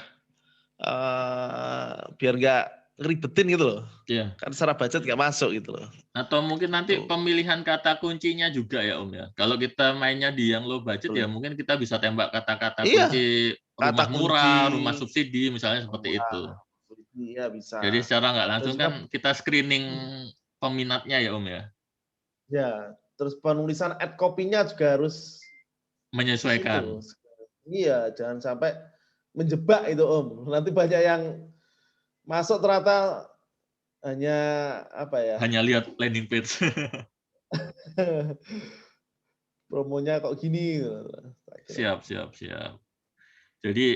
Biar enggak ngeribetin gitu loh. Iya. Kan secara budget enggak masuk gitu loh. Atau mungkin nanti pemilihan kata kuncinya juga ya Om ya. Kalau kita mainnya di yang low budget ya mungkin kita bisa tembak kata-kata kunci rumah murah, rumah subsidi misalnya seperti itu. Iya bisa. Jadi secara nggak langsung kan kita screening peminatnya ya Om ya. Ya, terus penulisan ad copy-nya juga harus menyesuaikan. Iya, jangan sampai menjebak itu Om. Nanti banyak yang masuk ternyata hanya hanya lihat landing page. Promonya kok gini. Siap. Jadi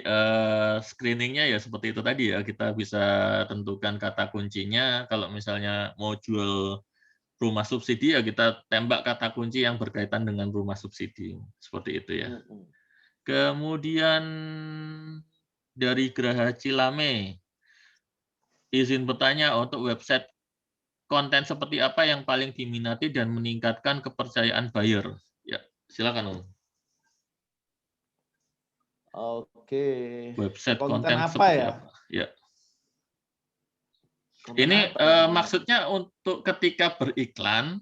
screeningnya ya seperti itu tadi ya, kita bisa tentukan kata kuncinya. Kalau misalnya mau jual rumah subsidi ya kita tembak kata kunci yang berkaitan dengan rumah subsidi. Seperti itu ya. Kemudian dari Graha Cilame, izin bertanya untuk website konten seperti apa yang paling diminati dan meningkatkan kepercayaan buyer? Ya, silakan Om. Oke. Website konten apa seperti ya? apa? Ya. Ini maksudnya untuk ketika beriklan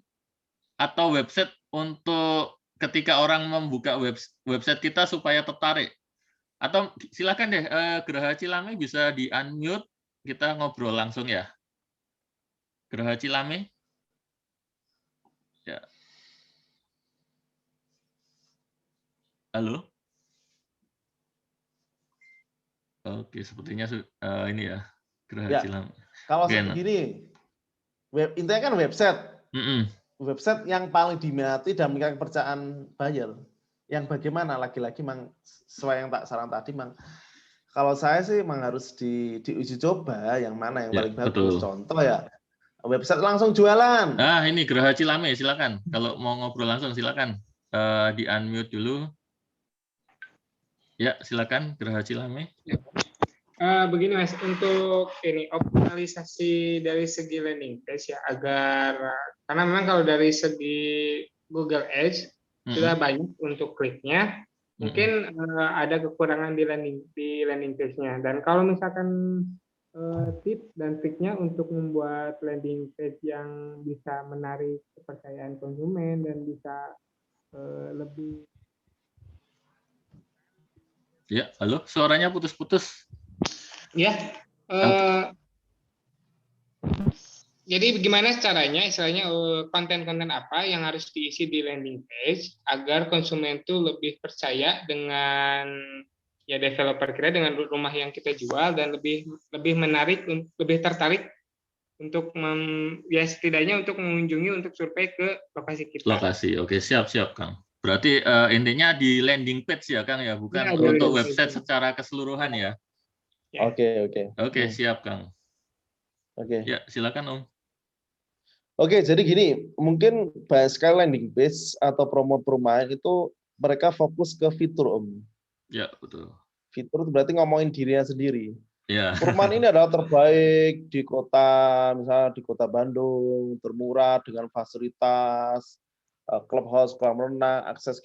atau website untuk ketika orang membuka website kita supaya tertarik. Atau silakan deh Graha Cilame bisa di-unmute, kita ngobrol langsung ya. Graha Cilame. Ya. Halo. Oke, sepertinya ini ya, Graha Cilame. Kalau begini, intinya kan website. Website yang paling diminati dan meningkatkan kepercayaan buyer. Yang bagaimana? Lagi-lagi mang sesuai yang tak saran tadi, mang. Kalau saya sih mang harus diuji coba yang mana yang paling bagus. Contoh ya, Website langsung jualan. Nah, ini Geraha Cilame, silakan. Kalau mau ngobrol langsung silakan. Di unmute dulu. Ya, silakan Geraha Cilame. Begini Mas, untuk ini optimalisasi dari segi landing page ya, agar karena memang kalau dari segi Google Ads sudah banyak untuk kliknya, mungkin ada kekurangan di landing page-nya. Dan kalau misalkan tips dan triknya untuk membuat landing page yang bisa menarik kepercayaan konsumen dan bisa lebih. Ya, halo, suaranya putus-putus. Ya, jadi bagaimana caranya, istilahnya konten-konten apa yang harus diisi di landing page agar konsumen itu lebih percaya dengan ya developer kita, dengan rumah yang kita jual, dan lebih menarik, lebih tertarik untuk ya setidaknya untuk mengunjungi, untuk survei ke lokasi kita. Lokasi, oke, siap Kang. Berarti intinya di landing page ya Kang ya, bukan Ya, untuk website secara keseluruhan ya. Ya. Oke, siap Kang. Oke. Ya, silakan Om. Oke, jadi gini, mungkin banyak sekali landing page atau promo perumahan itu mereka fokus ke fitur, Om. Ya, betul. Fitur itu berarti ngomongin dirinya sendiri. Ya. Perumahan ini adalah terbaik di kota, misalnya di kota Bandung, termurah dengan fasilitas, clubhouse, kolam renang, akses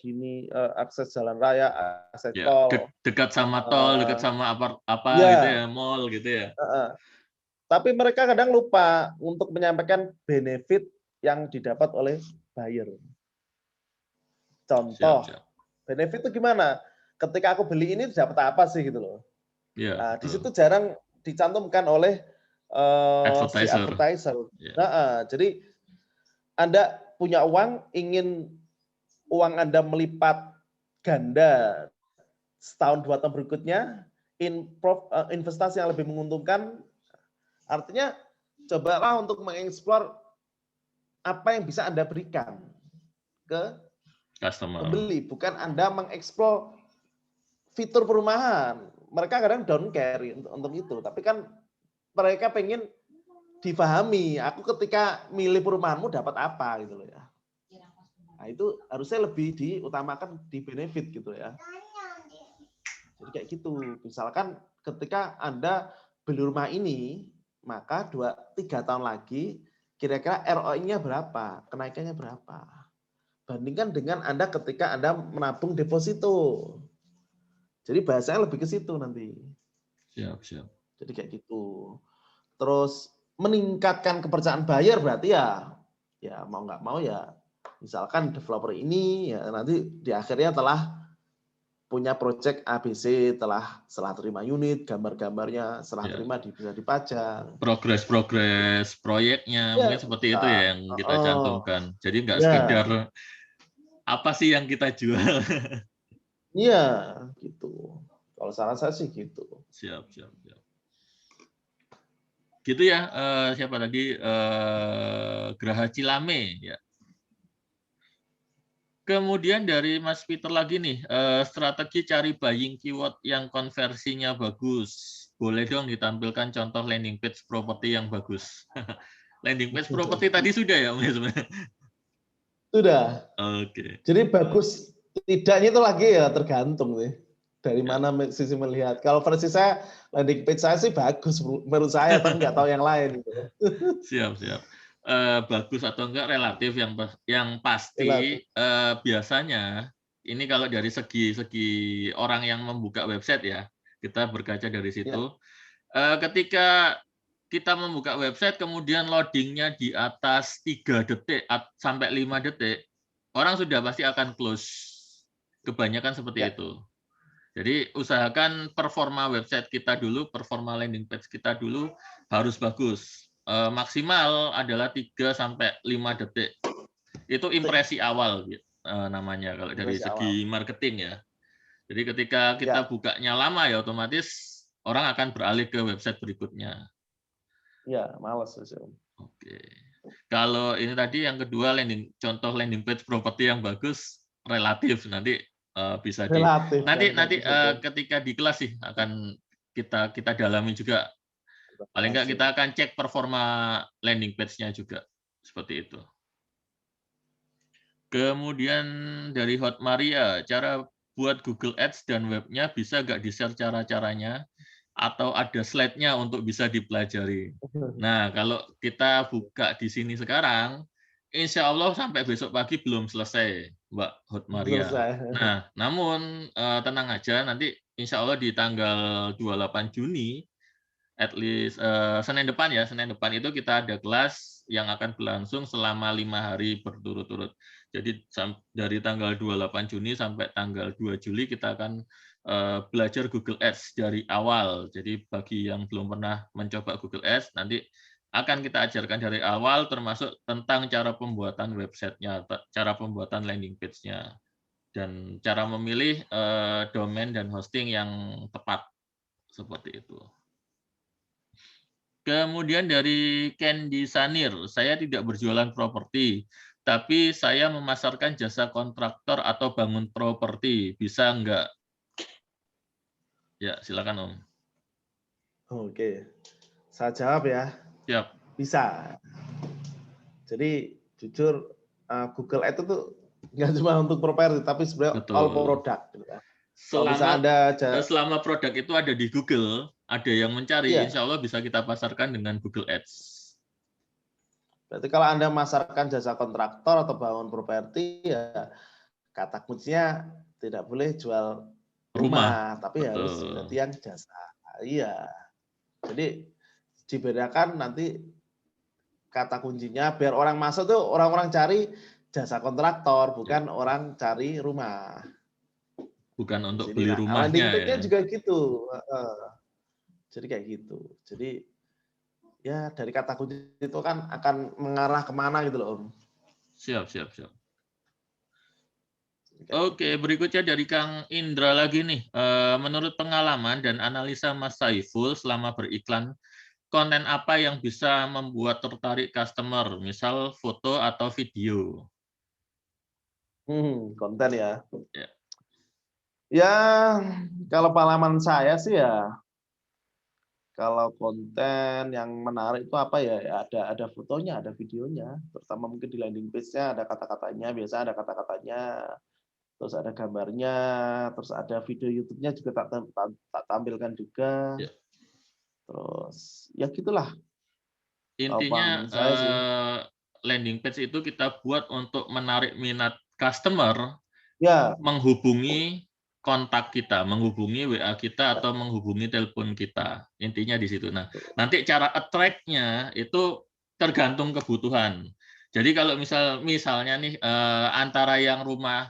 akses jalan raya, akses tol. Dekat sama tol, dekat sama apa ya, gitu ya, mall gitu ya. Tapi mereka kadang lupa untuk menyampaikan benefit yang didapat oleh buyer. Contoh, benefit itu gimana? Ketika aku beli ini dapat apa sih gitu loh. Ya, nah, di situ jarang dicantumkan oleh si advertiser. Ya. Jadi Anda punya uang, ingin uang Anda melipat ganda setahun 2 tahun berikutnya, investasi yang lebih menguntungkan, artinya cobalah untuk mengeksplor apa yang bisa Anda berikan ke pembeli, bukan Anda mengeksplor fitur perumahan. Mereka kadang don't care untuk itu, tapi kan mereka pengen difahami, aku ketika milih perumahanmu dapat apa gitu loh ya. Nah, itu harusnya lebih diutamakan di benefit gitu ya. Jadi kayak gitu. Misalkan ketika Anda beli rumah ini, maka 2-3 tahun lagi kira-kira ROI-nya berapa, kenaikannya berapa. Bandingkan dengan Anda ketika Anda menabung deposito. Jadi bahasanya lebih ke situ nanti. Siap. Jadi kayak gitu. Terus meningkatkan kepercayaan buyer berarti ya mau nggak mau ya, misalkan developer ini ya nanti di akhirnya telah punya project ABC, setelah terima unit, gambar-gambarnya setelah terima bisa dipajang. Progres proyeknya mungkin seperti itu ya yang kita cantumkan. Jadi nggak sekedar apa sih yang kita jual. Iya, gitu. Kalau saran saya sih gitu. Siap. Gitu ya, siapa tadi? Geraha Cilame ya. Kemudian dari Mas Peter lagi nih, strategi cari buying keyword yang konversinya bagus. Boleh dong ditampilkan contoh landing page properti yang bagus. Landing page properti tadi sudah ya, Mas? Sudah. Oke. Jadi bagus tidaknya itu lagi ya tergantung nih. Dari mana sisi melihat. Kalau versi saya, landing page saya sih bagus menurut saya, tapi nggak tahu yang lain. Siap. Bagus atau enggak relatif, yang pasti biasanya ini kalau dari segi orang yang membuka website ya, kita berkaca dari situ. Ketika kita membuka website kemudian loadingnya di atas 3 detik sampai 5 detik, orang sudah pasti akan close. Kebanyakan seperti itu. Jadi usahakan performa website kita dulu, performa landing page kita dulu harus bagus. Maksimal adalah 3-5 detik. Itu impresi awal namanya kalau dari segi marketing ya. Jadi ketika kita bukanya lama ya otomatis orang akan beralih ke website berikutnya. Ya, malas. Oke. Kalau ini tadi yang kedua contoh landing page properti yang bagus relatif, nanti bisa nanti ketika di kelas sih akan kita dalami juga Paling nggak kita akan cek performa landing page-nya juga. Seperti itu. Kemudian dari Hot Maria, cara buat Google Ads dan webnya bisa nggak di-share cara-caranya? Atau ada slide-nya untuk bisa dipelajari? Nah, kalau kita buka di sini sekarang, insya Allah sampai besok pagi belum selesai, Mbak Hot Maria. Nah, namun tenang aja, nanti insya Allah di tanggal 28 Juni, at least Senin depan ya, Senin depan itu kita ada kelas yang akan berlangsung selama 5 hari berturut-turut. Jadi dari tanggal 28 Juni sampai tanggal 2 Juli kita akan belajar Google Ads dari awal. Jadi bagi yang belum pernah mencoba Google Ads, nanti akan kita ajarkan dari awal, termasuk tentang cara pembuatan websitenya, cara pembuatan landing page-nya, dan cara memilih domain dan hosting yang tepat. Seperti itu. Kemudian dari Candy Sanir, saya tidak berjualan properti, tapi saya memasarkan jasa kontraktor atau bangun properti. Bisa enggak? Ya, silakan Om. Oke, saya jawab ya. Siap. Bisa. Jadi jujur Google Ads itu nggak cuma untuk properti, tapi sebenarnya all product. Selama produk itu ada di Google, ada yang mencari, iya, insya Allah bisa kita pasarkan dengan Google Ads. Berarti kalau Anda memasarkan jasa kontraktor atau bangun properti, ya kata kuncinya tidak boleh jual rumah, tapi betul, harus berarti yang jasa. Iya. Jadi dibedakan nanti kata kuncinya biar orang masuk tuh orang-orang cari jasa kontraktor, bukan orang cari rumah. Bukan untuk beli rumahnya ya. Juga gitu. Jadi kayak gitu. Jadi ya dari kata kunci itu kan akan mengarah kemana gitu loh Om. Siap. Oke, berikutnya dari Kang Indra lagi nih. Menurut pengalaman dan analisa Mas Saiful selama beriklan, konten apa yang bisa membuat tertarik customer, misal foto atau video? Konten ya. Ya, kalau pengalaman saya sih ya, kalau konten yang menarik itu apa ya? Ada fotonya, ada videonya. Terutama mungkin di landing page-nya ada kata-katanya, biasa ada kata-katanya, terus ada gambarnya, terus ada video YouTube-nya juga tak tampilkan juga. Ya. Terus ya gitulah. Intinya landing page itu kita buat untuk menarik minat customer, ya, menghubungi kontak kita, menghubungi WA kita atau menghubungi telepon kita. Intinya di situ. Nah, nanti cara attract-nya itu tergantung kebutuhan. Jadi kalau misalnya nih antara yang rumah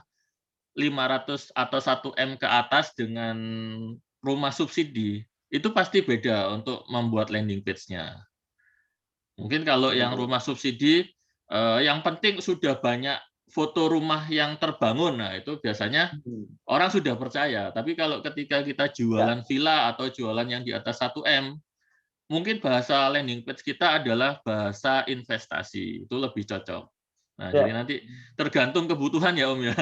500 atau 1M ke atas dengan rumah subsidi, itu pasti beda untuk membuat landing page-nya. Mungkin kalau yang rumah subsidi, yang penting sudah banyak foto rumah yang terbangun, nah itu biasanya orang sudah percaya. Tapi kalau ketika kita jualan villa atau jualan yang di atas 1M, mungkin bahasa landing page kita adalah bahasa investasi, itu lebih cocok. Nah, jadi nanti tergantung kebutuhan ya Om ya.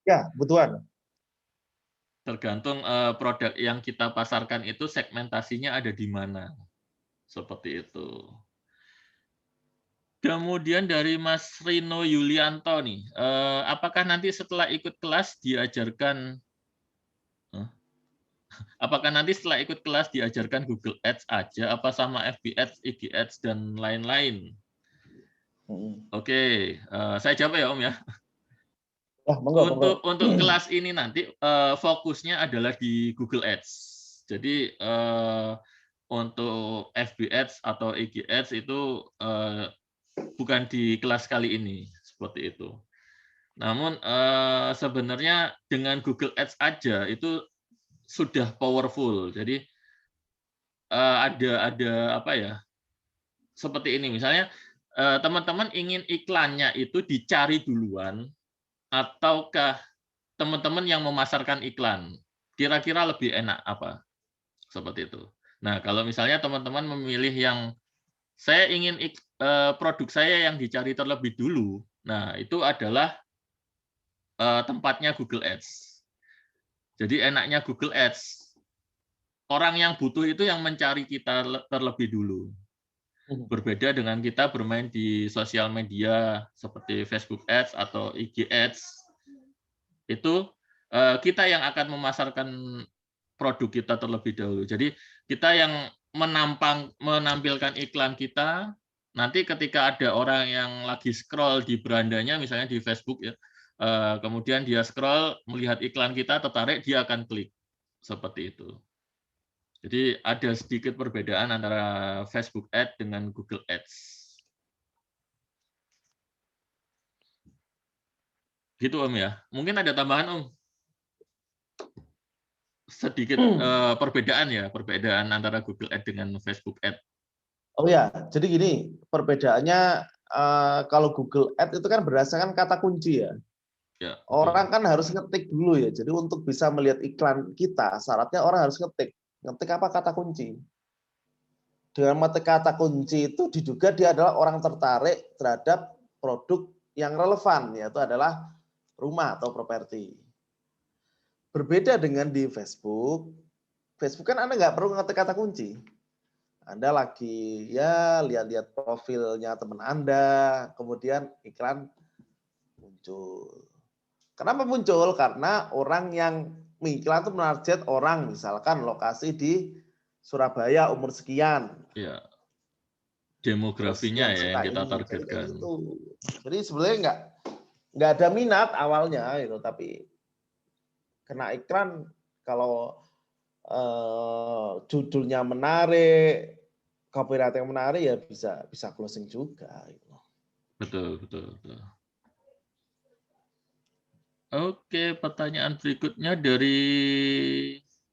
Ya, kebutuhan. Tergantung produk yang kita pasarkan itu segmentasinya ada di mana. Seperti itu. Kemudian dari Mas Rino Yulianto nih, apakah nanti setelah ikut kelas diajarkan Google Ads aja, apa sama FB Ads, IG Ads dan lain-lain? Oke, saya jawab ya Om ya. Untuk kelas ini nanti fokusnya adalah di Google Ads. Jadi untuk FB Ads atau IG Ads itu bukan di kelas kali ini, seperti itu. Namun sebenarnya dengan Google Ads aja itu sudah powerful. Jadi ada apa ya? Seperti ini, misalnya teman-teman ingin iklannya itu dicari duluan, ataukah teman-teman yang memasarkan iklan? Kira-kira lebih enak apa? Seperti itu. Nah, kalau misalnya teman-teman memilih yang saya ingin produk saya yang dicari terlebih dulu, nah itu adalah tempatnya Google Ads. Jadi enaknya Google Ads, orang yang butuh itu yang mencari kita terlebih dulu. Berbeda dengan kita bermain di sosial media seperti Facebook Ads atau IG Ads. Itu kita yang akan memasarkan produk kita terlebih dahulu. Jadi kita yang menampilkan iklan kita, nanti ketika ada orang yang lagi scroll di berandanya, misalnya di Facebook ya, kemudian dia scroll melihat iklan kita tertarik, dia akan klik seperti itu. Jadi ada sedikit perbedaan antara Facebook Ads dengan Google Ads. Gitu Om ya. Mungkin ada tambahan Om? Sedikit perbedaan ya, perbedaan antara Google Ads dengan Facebook Ads. Oh ya, jadi gini, perbedaannya kalau Google Ads itu kan berdasarkan kata kunci ya. Ya, orang kan harus ngetik dulu ya. Jadi untuk bisa melihat iklan kita, syaratnya orang harus ngetik. Ngetik apa kata kunci? Dengan mengetik kata kunci itu diduga dia adalah orang tertarik terhadap produk yang relevan, yaitu adalah rumah atau properti. Berbeda dengan di Facebook. Facebook kan Anda nggak perlu ngetik kata kunci. Anda lagi ya lihat-lihat profilnya teman Anda, kemudian iklan muncul. Kenapa muncul? Karena orang yang iklan itu menarget orang, misalkan lokasi di Surabaya umur sekian. Ya. Demografinya ya yang kita targetkan. Jadi sebenarnya nggak ada minat awalnya itu, tapi kena iklan kalau judulnya menarik, copyright yang menarik ya bisa closing juga. Betul. Oke, pertanyaan berikutnya dari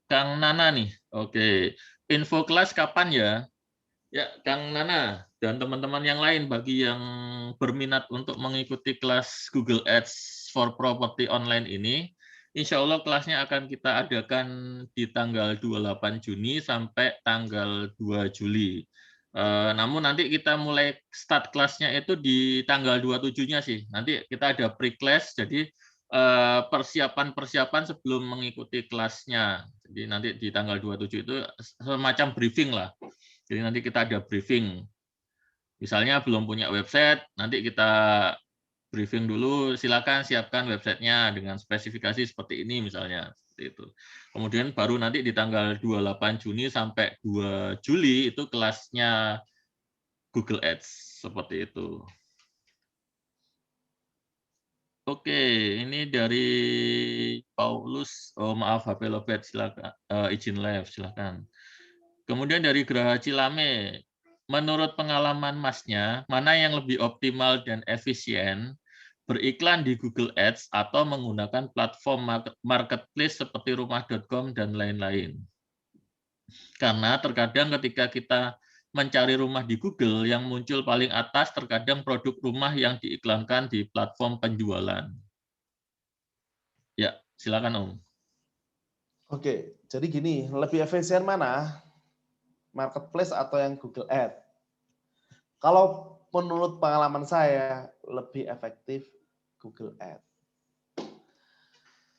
Kang Nana nih. Oke, info kelas kapan ya? Ya, Kang Nana dan teman-teman yang lain bagi yang berminat untuk mengikuti kelas Google Ads for Property Online ini, insya Allah kelasnya akan kita adakan di tanggal 28 Juni sampai tanggal 2 Juli. Namun nanti kita mulai start kelasnya itu di tanggal 27-nya sih. Nanti kita ada pre-class, jadi persiapan sebelum mengikuti kelasnya. Jadi nanti di tanggal 27 itu semacam briefing lah. Jadi nanti kita ada briefing. Misalnya belum punya website, nanti kita briefing dulu, silakan siapkan websitenya dengan spesifikasi seperti ini misalnya. Seperti itu. Kemudian baru nanti di tanggal 28 Juni sampai 2 Juli itu kelasnya Google Ads. Seperti itu. Oke, ini dari Paulus. Oh maaf, HP lobet, silakan. Izin live, silakan. Kemudian dari Graha Cilame, menurut pengalaman Masnya, mana yang lebih optimal dan efisien, beriklan di Google Ads atau menggunakan platform marketplace seperti rumah.com dan lain-lain? Karena terkadang ketika kita mencari rumah di Google, yang muncul paling atas terkadang produk rumah yang diiklankan di platform penjualan. Ya, silakan Om. Oke, jadi gini, lebih efisien mana? Marketplace atau yang Google Ads? Kalau menurut pengalaman saya, lebih efektif Google Ads.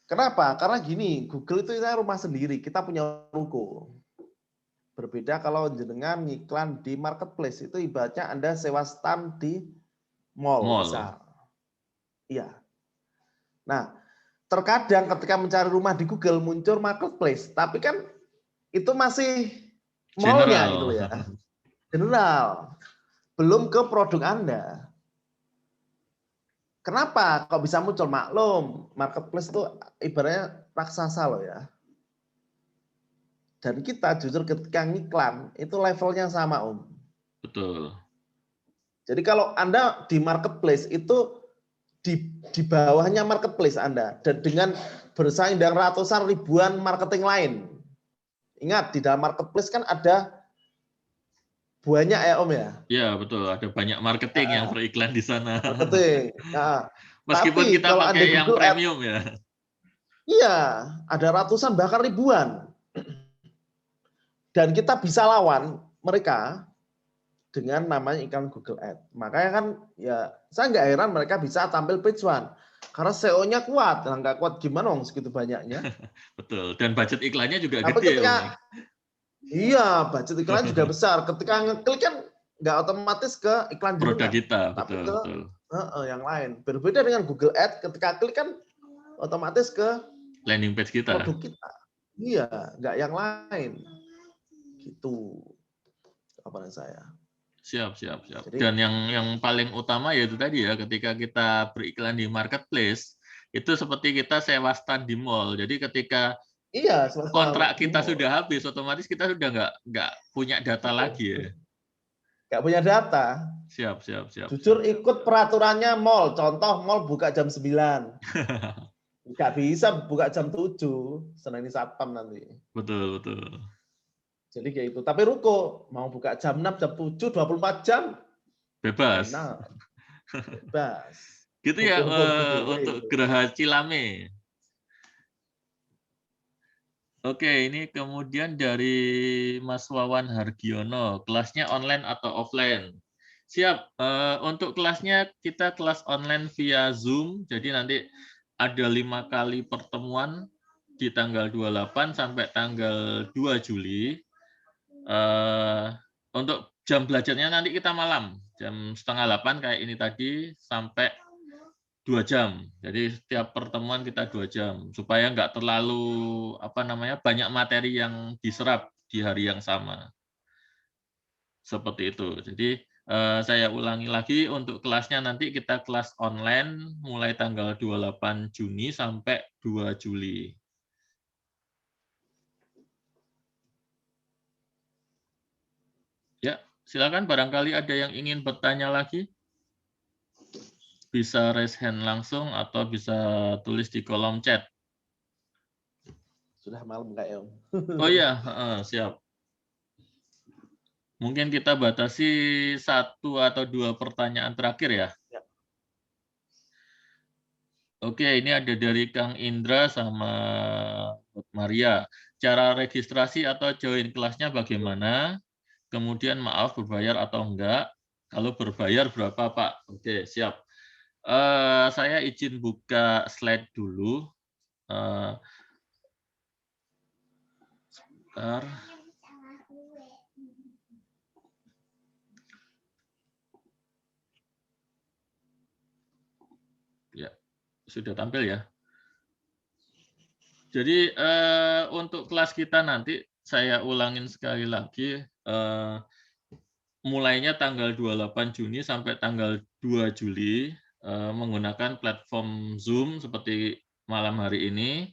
Kenapa? Karena gini, Google itu rumah sendiri, kita punya ruko. Berbeda kalau jenengan ngiklan di marketplace, itu ibaratnya Anda sewa stand di mall. Misal. Iya. Nah, terkadang ketika mencari rumah di Google muncul marketplace, tapi kan itu masih mall-nya gitu ya. General. Belum ke produk Anda. Kenapa kok bisa muncul? Maklum, marketplace itu ibaratnya raksasa loh ya. Dan kita jujur ketika ngiklan, itu levelnya sama Om. Betul. Jadi kalau Anda di marketplace itu di bawahnya marketplace Anda. Dan dengan bersaing dengan ratusan ribuan marketing lain. Ingat, di dalam marketplace kan ada banyak ya Om ya? Iya betul, ada banyak marketing yang beriklan di sana. Marketing. Nah, meskipun tapi kita kalau pakai Anda yang Google premium ya. Iya, ada ratusan bahkan ribuan. Dan kita bisa lawan mereka dengan namanya iklan Google Ads. Makanya kan ya saya nggak heran mereka bisa tampil page one. Karena SEO-nya kuat. Nah, nggak kuat gimana segitu banyaknya. Betul. Dan budget iklannya juga Tapi gede. ketika Iya, budget iklan juga besar. Ketika ngeklik kan nggak otomatis ke iklan Produk jenengan, kita, tapi betul, ke betul. yang lain. Berbeda dengan Google Ads, ketika klik kan otomatis ke Landing page kita. produk kita. Iya, nggak yang lain. Gitu. Jawaban saya. Siap, siap, siap. Jadi, Dan yang paling utama yaitu tadi ya, ketika kita beriklan di marketplace, itu seperti kita sewa stand di mall. Jadi ketika iya, kontrak kita sudah habis, otomatis kita sudah nggak punya data lagi ya. nggak punya data. Siap, siap, siap. Jujur ikut peraturannya mall. Contoh mall buka jam 9. Nggak bisa buka jam 7. Senang ini satpam nanti. Betul, betul. Jadi kayak itu. Tapi ruko mau buka jam 6, jam 7, 24 jam. Bebas. Enak. Bebas. Gitu ya untuk Geraha Cilame. Oke, ini kemudian dari Mas Wawan Hargiono, kelasnya online atau offline? Siap, untuk kelasnya kita kelas online via Zoom, jadi nanti ada 5 kali pertemuan di tanggal 28 sampai tanggal 2 Juli. Untuk jam belajarnya nanti kita malam, jam 7:30 kayak ini tadi, sampai 2 jam. Jadi setiap pertemuan kita 2 jam supaya nggak terlalu banyak materi yang diserap di hari yang sama. Seperti itu. Jadi saya ulangi lagi untuk kelasnya nanti kita kelas online mulai tanggal 28 Juni sampai 2 Juli. Ya, silakan barangkali ada yang ingin bertanya lagi. Bisa raise hand langsung atau bisa tulis di kolom chat. Sudah malam Kak Om. Oh iya, siap. Mungkin kita batasi 1 atau 2 pertanyaan terakhir ya. Oke, ini ada dari Kang Indra sama Maria. Cara registrasi atau join kelasnya bagaimana? Kemudian maaf berbayar atau enggak? Kalau berbayar berapa Pak? Oke, siap. Saya izin buka slide dulu. Sebentar. Ya, sudah tampil ya. Jadi untuk kelas kita nanti saya ulangin sekali lagi. Mulainya tanggal 28 Juni sampai tanggal 2 Juli menggunakan platform Zoom seperti malam hari ini.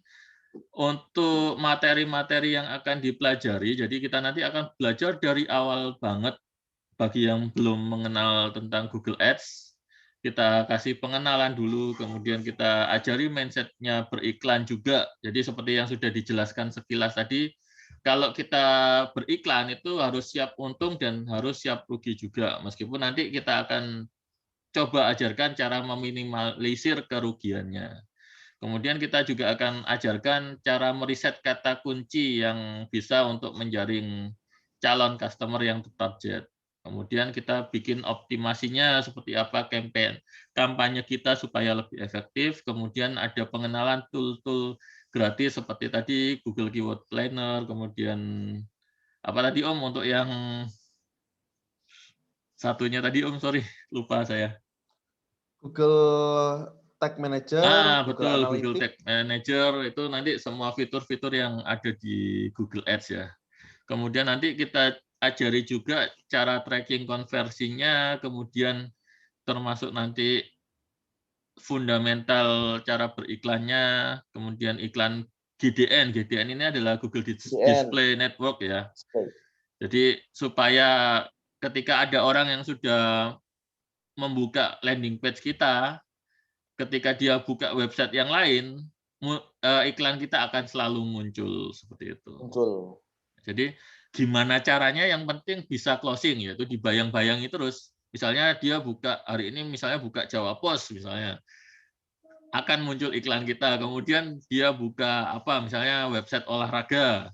Untuk materi-materi yang akan dipelajari, jadi kita nanti akan belajar dari awal banget bagi yang belum mengenal tentang Google Ads. Kita kasih pengenalan dulu, kemudian kita ajari mindset-nya beriklan juga. Jadi seperti yang sudah dijelaskan sekilas tadi, kalau kita beriklan itu harus siap untung dan harus siap rugi juga. Meskipun nanti kita akan coba ajarkan cara meminimalisir kerugiannya. Kemudian kita juga akan ajarkan cara meriset kata kunci yang bisa untuk menjaring calon customer yang tertarget. Kemudian kita bikin optimasinya seperti apa kampanye kita supaya lebih efektif. Kemudian ada pengenalan tool-tool gratis seperti tadi Google Keyword Planner, kemudian apa tadi Om untuk yang satunya tadi Om, sorry lupa saya. Google Tag Manager, betul, Google Tag Manager itu nanti semua fitur-fitur yang ada di Google Ads ya. Kemudian nanti kita ajari juga cara tracking konversinya, kemudian termasuk nanti fundamental cara beriklannya, kemudian iklan GDN. GDN ini adalah Google Display Network ya. Jadi supaya ketika ada orang yang sudah membuka landing page kita, ketika dia buka website yang lain, iklan kita akan selalu muncul seperti itu. Muncul. Jadi gimana caranya yang penting bisa closing, yaitu dibayang-bayangi terus. Misalnya dia buka hari ini, misalnya buka Jawa Pos, misalnya akan muncul iklan kita. Kemudian dia buka apa, misalnya website olahraga,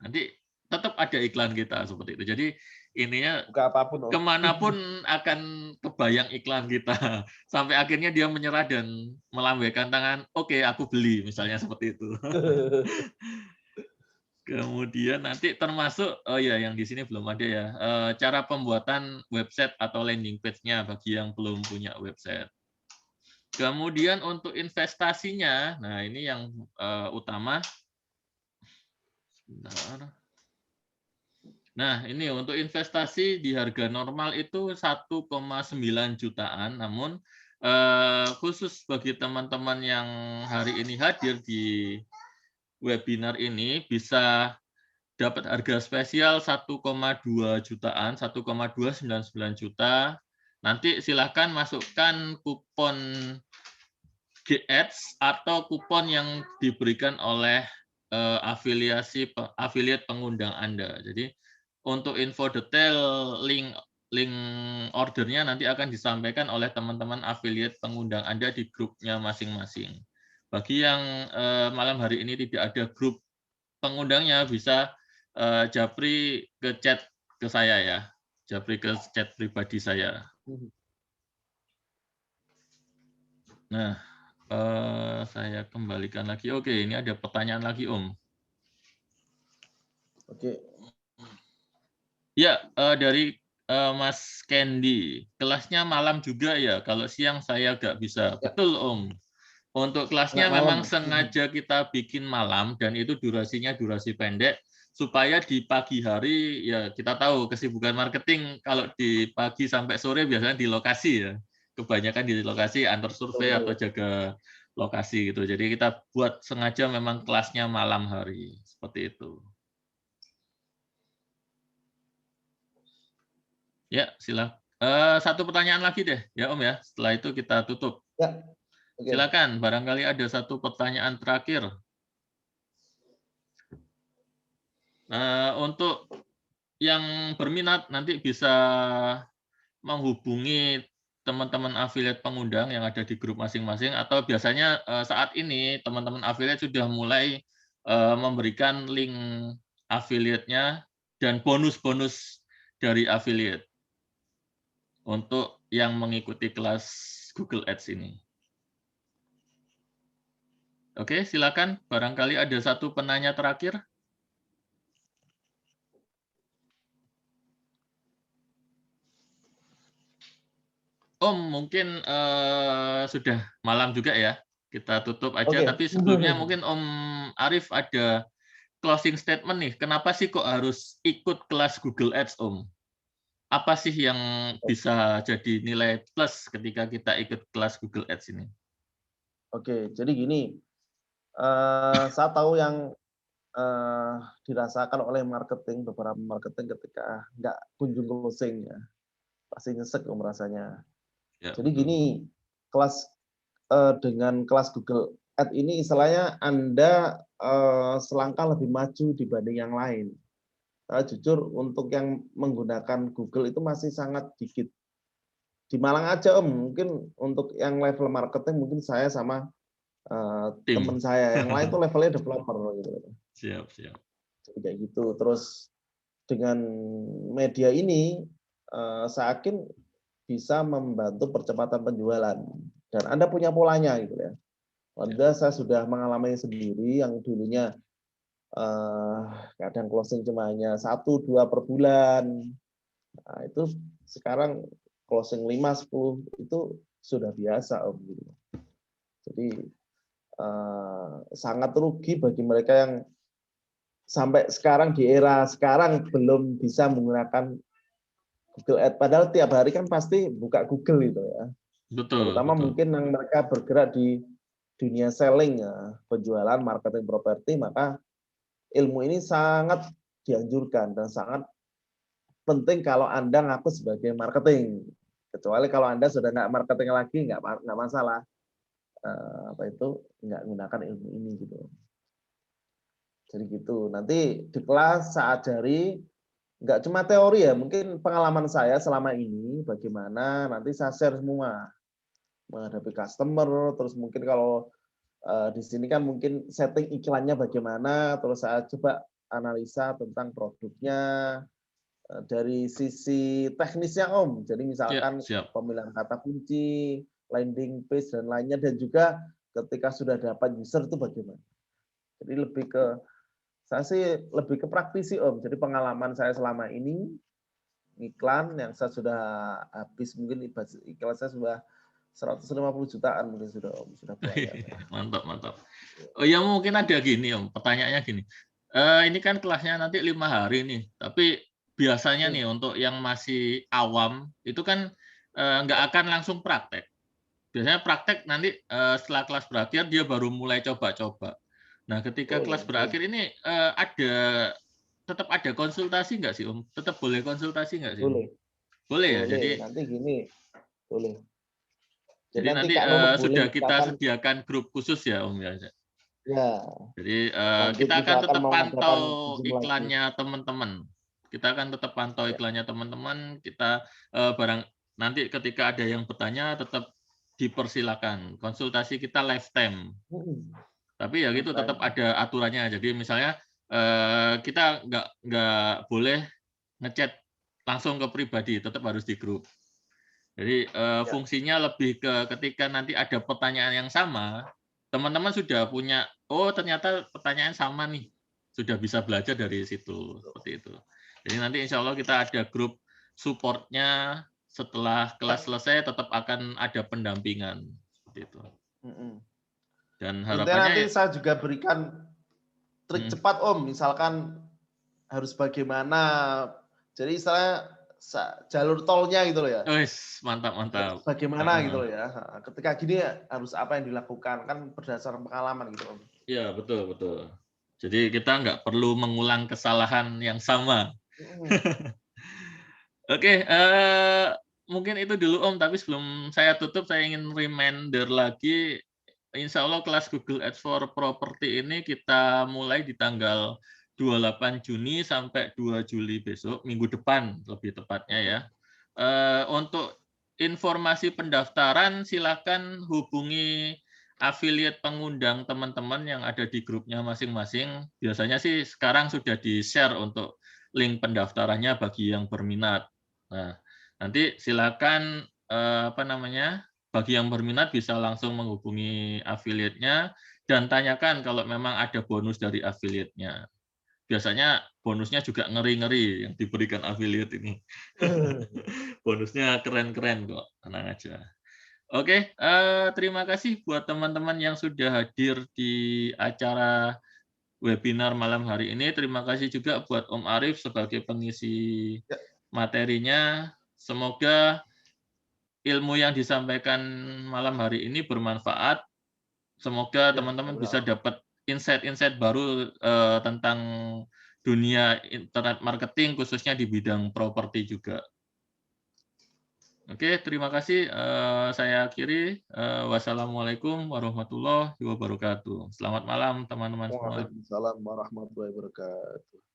nanti tetap ada iklan kita seperti itu. Jadi ininya kemanapun akan kebayang iklan kita sampai akhirnya dia menyerah dan melambaikan tangan, oke, aku beli, misalnya seperti itu. Kemudian nanti termasuk, oh ya yang di sini belum ada ya, cara pembuatan website atau landing page-nya bagi yang belum punya website. Kemudian untuk investasinya, nah ini yang utama. Sebentar. Nah ini untuk investasi di harga normal itu 1,9 jutaan, namun khusus bagi teman-teman yang hari ini hadir di webinar ini bisa dapat harga spesial 1,2 jutaan, 1,299 juta. Nanti silahkan masukkan kupon GAds atau kupon yang diberikan oleh afiliat pengundang Anda. Jadi untuk info detail link ordernya nanti akan disampaikan oleh teman-teman afiliat pengundang Anda di grupnya masing-masing. Bagi yang malam hari ini tidak ada grup pengundangnya, bisa Japri ke chat ke saya ya. Japri ke chat pribadi saya. Nah, saya kembalikan lagi. Oke, ini ada pertanyaan lagi, Om. Oke. Ya, dari Mas Candy. Kelasnya malam juga ya. Kalau siang saya nggak bisa. Ya. Betul, Om. Untuk kelasnya Malam. memang sengaja kita bikin malam dan itu durasinya durasi pendek supaya di pagi hari ya kita tahu kesibukan marketing kalau di pagi sampai sore biasanya di lokasi ya. Kebanyakan di lokasi antar survei atau jaga lokasi gitu. Jadi kita buat sengaja memang kelasnya malam hari seperti itu. Ya, silakan. Satu pertanyaan lagi deh ya Om ya. Setelah itu kita tutup. Ya. Okay. Silakan, barangkali ada satu pertanyaan terakhir. Untuk yang berminat nanti bisa menghubungi teman-teman afiliat pengundang yang ada di grup masing-masing, atau biasanya saat ini teman-teman afiliat sudah mulai memberikan link afiliatnya dan bonus-bonus dari afiliat untuk yang mengikuti kelas Google Ads ini. Oke, silakan. Barangkali ada satu penanya terakhir. Om, mungkin sudah malam juga ya. Kita tutup aja. Okay. Tapi sebelumnya mungkin Om Arif ada closing statement nih. Kenapa sih kok harus ikut kelas Google Ads, Om? Apa sih yang bisa jadi nilai plus ketika kita ikut kelas Google Ads ini? Oke, jadi gini. Saya tahu yang dirasakan oleh beberapa marketing ketika nggak kunjung closing ya, pasti nyesek rasanya. Ya, jadi betul. Gini, kelas dengan kelas Google Ads ini istilahnya Anda selangkah lebih maju dibanding yang lain. Jujur untuk yang menggunakan Google itu masih sangat dikit. Di Malang aja Om, mungkin untuk yang level marketing mungkin saya sama teman saya, yang lain tuh levelnya developer gitu. Siap. Jadi kayak gitu. Terus dengan media ini saya yakin bisa membantu percepatan penjualan dan Anda punya polanya gitu ya. Anda saya sudah mengalami sendiri yang dulunya kadang closing cuma hanya 1-2 per bulan. Nah, itu sekarang closing 5-10 itu sudah biasa Om gitu. Jadi sangat rugi bagi mereka yang sampai sekarang di era sekarang belum bisa menggunakan Google Ads. Padahal tiap hari kan pasti buka Google itu ya. Betul. Terutama mungkin yang mereka bergerak di dunia selling, ya, penjualan, marketing properti, maka ilmu ini sangat dianjurkan dan sangat penting kalau Anda ngaku sebagai marketing. Kecuali kalau Anda sudah nggak marketing lagi, nggak masalah. Nggak menggunakan ilmu ini gitu. Jadi gitu. Nanti di kelas saya ajari nggak cuma teori ya, mungkin pengalaman saya selama ini bagaimana nanti saya share semua menghadapi customer, terus mungkin kalau di sini kan mungkin setting iklannya bagaimana, terus saya coba analisa tentang produknya dari sisi teknisnya Om. Jadi misalkan pemilihan kata kunci, landing page dan lainnya, dan juga ketika sudah dapat user itu bagaimana. Jadi lebih ke Saya sih lebih ke praktisi Om. Jadi pengalaman saya selama ini iklan yang saya sudah habis, mungkin iklan saya sudah 150 jutaan mungkin sudah Om, sudah bayar. Mantap. Oh ya, mungkin ada gini Om, pertanyaannya gini. Ini kan kelasnya nanti 5 hari nih, tapi biasanya nih untuk yang masih awam itu kan nggak akan langsung praktek. Biasanya praktek nanti setelah kelas berakhir dia baru mulai coba-coba. Nah, ketika kelas berakhir ini tetap ada konsultasi nggak sih Om? Tetap boleh konsultasi nggak sih? Boleh ya. Jadi nanti gini, boleh. Jadi nanti sudah kita sediakan grup khusus ya Om ya. Ya. Jadi kita akan tetap pantau iklannya teman-teman. Kita akan tetap pantau iklannya teman-teman. Kita nanti ketika ada yang bertanya tetap dipersilakan. Konsultasi kita lifetime. Tapi ya gitu tetap ada aturannya. Jadi misalnya kita nggak boleh ngechat langsung ke pribadi, tetap harus di grup. Jadi fungsinya lebih ke ketika nanti ada pertanyaan yang sama, teman-teman sudah punya, oh ternyata pertanyaan sama nih, sudah bisa belajar dari situ, seperti itu. Jadi nanti insya Allah kita ada grup supportnya, setelah kelas selesai tetap akan ada pendampingan, seperti itu. Dan harapannya nanti saya juga berikan trik cepat Om, misalkan harus bagaimana, jadi istilahnya jalur tolnya gitu loh ya. Mantap. Bagaimana gitu loh ya. Ketika gini harus apa yang dilakukan, kan berdasarkan pengalaman gitu Om. Iya, betul. Jadi kita nggak perlu mengulang kesalahan yang sama. Oke, mungkin itu dulu Om, tapi sebelum saya tutup saya ingin reminder lagi, insya Allah kelas Google Ads for Property ini kita mulai di tanggal 28 Juni sampai 2 Juli besok, minggu depan lebih tepatnya ya. Untuk informasi pendaftaran silakan hubungi afiliat pengundang teman-teman yang ada di grupnya masing-masing. Biasanya sih sekarang sudah di-share untuk link pendaftarannya bagi yang berminat. Nah, nanti silakan bagi yang berminat bisa langsung menghubungi afiliatnya dan tanyakan kalau memang ada bonus dari afiliatnya. Biasanya bonusnya juga ngeri-ngeri yang diberikan afiliat ini. Bonusnya keren-keren kok, tenang aja. Oke, terima kasih buat teman-teman yang sudah hadir di acara webinar malam hari ini. Terima kasih juga buat Om Arif sebagai pengisi materinya. Semoga ilmu yang disampaikan malam hari ini bermanfaat. Semoga teman-teman bisa dapat insight-insight baru tentang dunia internet marketing, khususnya di bidang properti juga. Oke, terima kasih. Saya akhiri. Wassalamualaikum warahmatullahi wabarakatuh. Selamat malam, teman-teman semua. Waalaikumsalam warahmatullahi wabarakatuh.